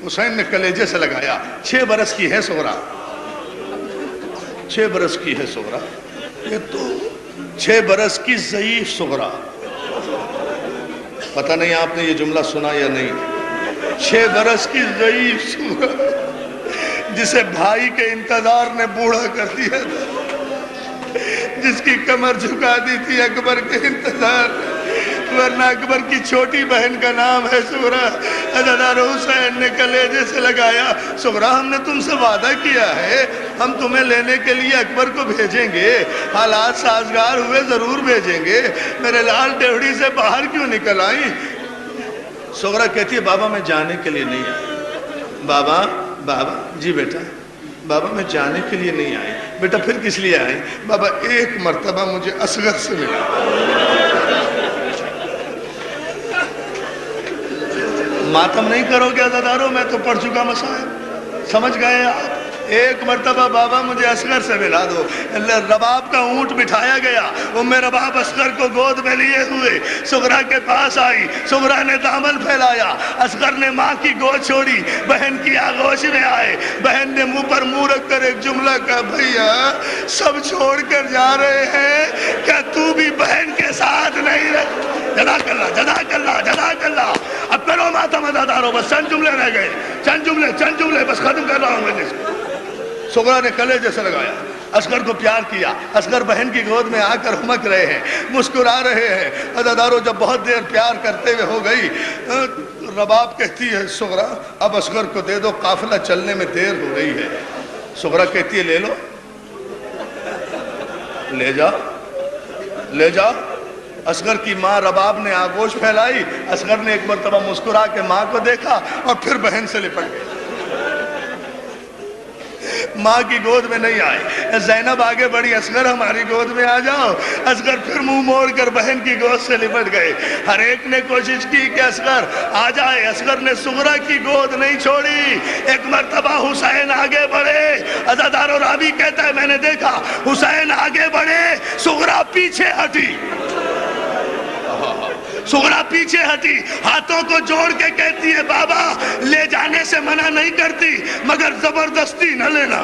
حسین نے کلیجے سے لگایا. 6 برس کی ہے صغریٰ، 6 برس کی ہے صغریٰ. یہ تو 6 برس کی ضعیف صغریٰ. پتہ نہیں آپ نے یہ جملہ سنا یا نہیں. 6 برس کی ضعیف صغریٰ جسے بھائی کے انتظار نے بوڑھا کر دیا تھا، جس کی کمر جھکا دی تھی اکبر کے انتظار. وہ ورنہ اکبر کی چھوٹی بہن کا نام ہے سغرا۔ عزادار حسین نے کلیجے سے لگایا، سغرا ہم نے تم سے وعدہ کیا ہے ہم تمہیں لینے کے لیے اکبر کو بھیجیں گے، حالات سازگار ہوئے ضرور بھیجیں گے، میرے لال ڈیوڑی سے باہر کیوں نکل آئیں؟ سغرا کہتی ہے بابا میں جانے کے لیے نہیں آئی۔ بابا جی بیٹا، بابا میں جانے کے لیے نہیں آئی۔ بیٹا پھر کس لیے آئی؟ بابا ایک مرتبہ مجھے اصغر سے ملا۔ ماتم نہیں کرو گے عزادارو، میں تو پڑھ چکا مصائب، سمجھ گئے آپ؟ ایک مرتبہ بابا مجھے اصغر سے ملا دو۔ رباب کا اونٹ بٹھایا گیا، رباب اصغر کو گود میں لیے ہوئے سغرا کے پاس آئی، سغرا نے دامن پھیلایا، اصغر نے ماں کی گود چھوڑی، بہن کی آغوش میں آئے، بہن نے منہ پر منہ رکھ کر ایک جملہ کہا، بھیا سب چھوڑ کر جا رہے ہیں، کیا تو بھی بہن کے ساتھ نہیں رہ؟ جزاک اللہ جزاک اللہ جزاک اللہ۔ اب کرو ماتم عزادارو، بس چند جملے رہ گئے، چند جملے بس ختم کر رہا ہوں میں۔ سغرا نے کلیجے سے لگایا، اصغر کو پیار کیا، اصغر بہن کی گود میں آ کر ہمک رہے ہیں، مسکرا رہے ہیں۔ عزادارو جب بہت دیر پیار کرتے ہوئے ہو گئی، رباب کہتی ہے سغرا اب اصغر کو دے دو، قافلہ چلنے میں دیر ہو رہی ہے۔ سغرا کہتی ہے لے لو، لے جاؤ۔ اصغر کی ماں رباب نے آغوش پھیلائی، اصغر نے ایک مرتبہ مسکرا کے ماں کو دیکھا اور پھر بہن سے لپٹ گئی، ماں کی گود میں نہیں آئے۔ زینب آگے بڑھی، اصغر ہماری گود میں آ جاؤ، اصغر پھر منہ موڑ کر بہن کی گود سے لپٹ گئے۔ ہر ایک نے کوشش کی کہ اصغر آ جائے، اصغر نے سغرا کی گود نہیں چھوڑی۔ ایک مرتبہ حسین آگے بڑھے، عزادارو راوی کہتا ہے میں نے دیکھا حسین آگے بڑھے، سغرا پیچھے ہٹی، سغرا پیچھے ہٹی، ہاتھوں کو جوڑ کے کہتی ہے بابا لے جانے سے منع نہیں کرتی مگر زبردستی نہ لینا۔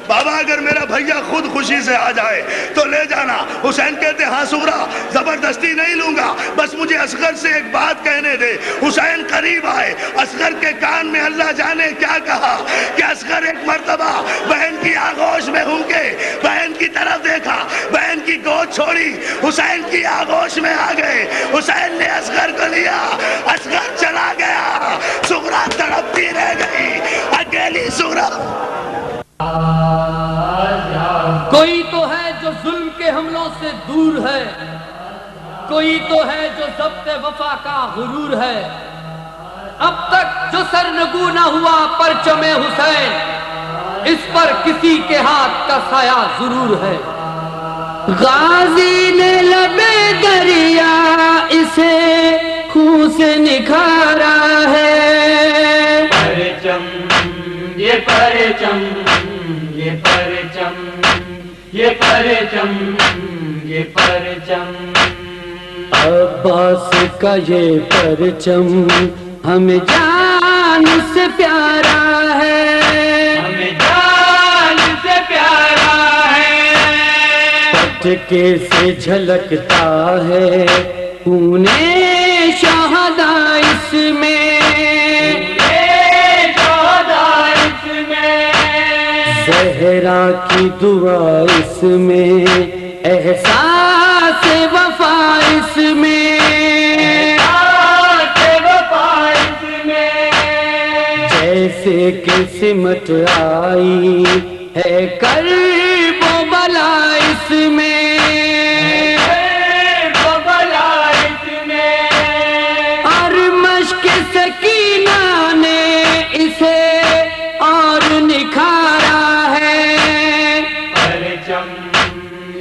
بابا اگر میرا بھیا خود خوشی سے آ جائے تو لے جانا۔ حسین کہتے ہاں سغرا زبردستی نہیں لوں گا، بس مجھے اصغر سے ایک بات کہنے دے۔ حسین قریب آئے، اصغر کے کان میں اللہ جانے کیا کہا کہ اصغر ایک مرتبہ بہن کی آغوش میں ہوں کے بہن کی طرف دیکھا، بہن کی گود چھوڑی، حسین کی آغوش میں آ گئے، حسین نے اصغر کو لیا، اصغر چلا گیا، سغرا تڑپتی رہ گئی، اکیلی سغرا۔ کوئی تو ہے جو ظلم کے حملوں سے دور ہے، کوئی تو ہے جو ضبط وفا کا غرور ہے، اب تک جو سرنگو نہ ہوا پرچم حسین، اس پر کسی کے ہاتھ کا سایہ ضرور ہے۔ غازی نے لبے دریا اسے خون سے نکھارا ہے، پرچم یہ پرچم یہ پرچم یہ پرچم یہ پرچم، عباس کا یہ پرچم ہمیں جان سے پیارا ہے، ہمیں جان سے پیارا ہے، پٹکے سے جھلکتا ہے خون شہداء اس میں، زہرا کی دعا اس میں، احساس وفا اس میں، جیسے کہ سمٹ آئی ہے کرب و بلا اس میں، اور مشک سکینہ نے اسے اور نکھارا ہے، پرچم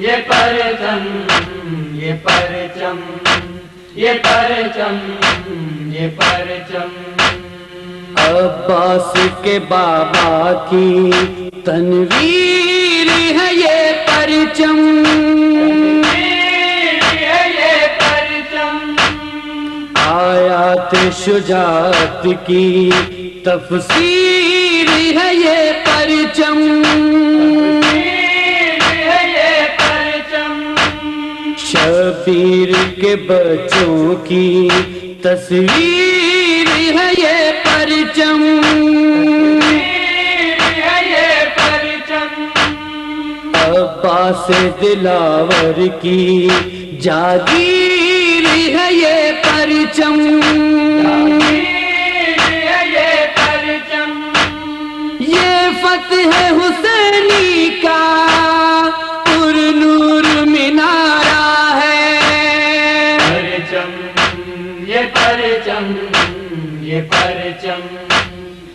یہ پرچم یہ پرچم یہ پرچم یہ پرچم، عباس کے بابا کی تنویر ہے یہ پرچم، آیات شجاعت کی تفسیر ہے یہ پرچم، شبیر کے بچوں کی تصویر ہے یہ پرچم، عباس دلاور کی جاگیر ہے یہ پرچم، یہ فتح حسینی کا پر نور مینارہ ہے۔ پرچم یہ پرچم، یہ پرچم،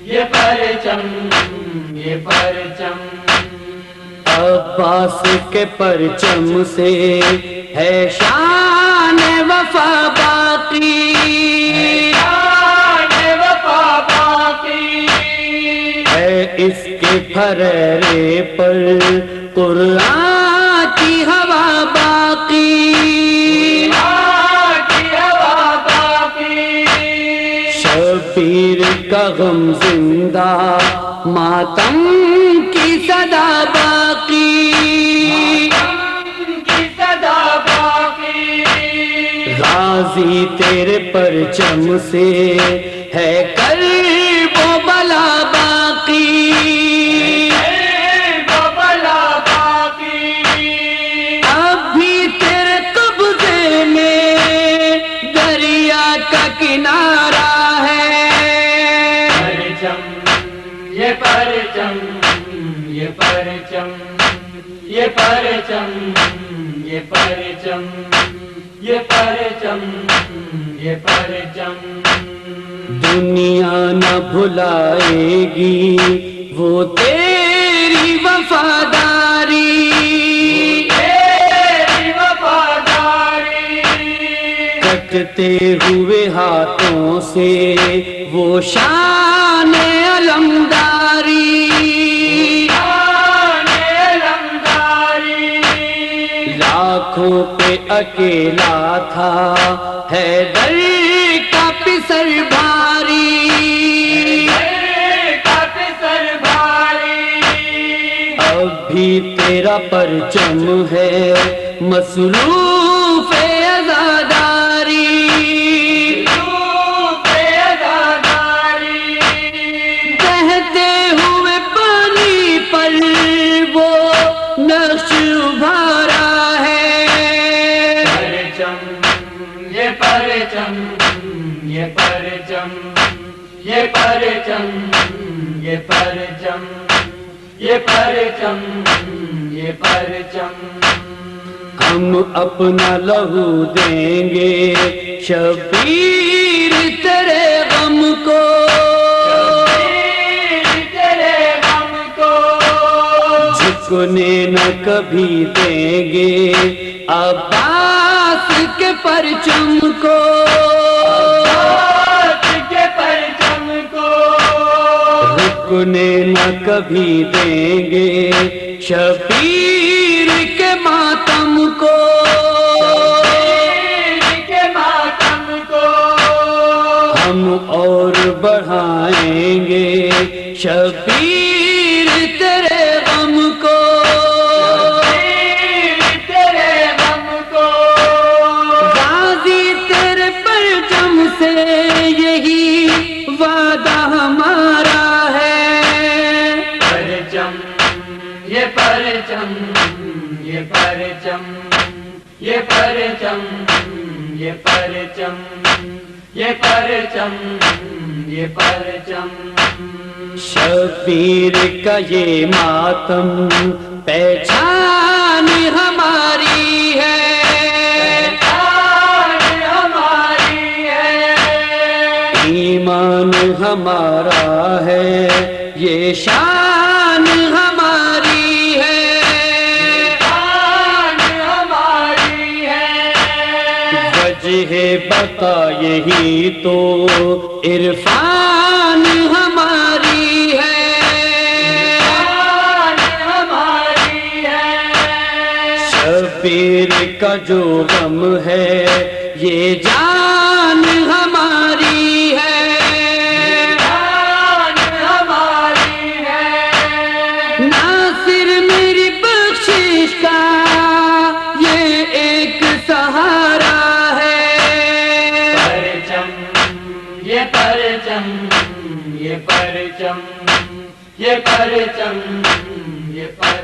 یہ پرچم، یہ پرچم، عباس کے پرچم سے ہے شان وفا باقی، شان وفا باقی، ہے اس کے پھریرے پر قرآن کی ہوا باقی، کی ہوا باقی، شبیر کا غم زندہ، ماتم کی صدا باقی، کی صدا باقی، غازی تیرے پرچم سے ہے کرب و بلا باقی، بلا باقی، اب بھی تیرے قبضے میں دریا کا کنارہ ہے۔ پرچم یہ پرچم، یہ پرچم، یہ پرچم، یہ پرچم، یہ پرچم، یہ پرچم، دنیا نہ بھلائے گی وہ تیری وفاداری، تیری وفاداری، کٹتے ہوئے ہاتھوں سے وہ شان علمداری، شان علمداری، لاکھوں پہ اکیلا تھا حیدر کا پسر بھاری، سر بھاری، اب بھی تیرا پرچم ہے مصروف عزاداری، بہتے ہوئے پانی پر وہ نقش ابھارا ہے۔ پرچم یہ پرچم، یہ پرچم، یہ پرچم، یہ پرچم، یہ پرچم، یہ پرچم، ہم اپنا لہو دیں گے شبیر تیرے غم کو، تیرے غم کو، جھکنے نہ کبھی دیں گے عباس کے پرچم کو، کے پرچم کو، رکنے نہ کبھی دیں گے شبیر کے ماتم کو، کے ماتم کو، ہم اور بڑھائیں گے شبیر تیرے غم کو، تیرے غم کو، غازی تیرے پرچم سے یہی وعدہ ہمارا ہے۔ پرچم یہ پرچم، یہ پرچم، یہ پرچم، یہ پرچم، یہ پرچم، یہ پرچم، شبیر کا یہ ماتم پہچان ہماری ہے، شان ہماری ہے، ایمان ہمارا ہے، یہ شان ہماری ہے، شان ہماری ہے، وجہ بقا یہی تو عرفان ہماری ہے، شان ہماری ہے، شبیر کا جو غم ہے یہ جان ہماری ہے، شان ہماری ہے، ناصر میری بخشش کا یہ ایک سہارا ہے۔ پرچم یہ پرچم، یہ پرچم، یہ پرچم، یہ پرچم،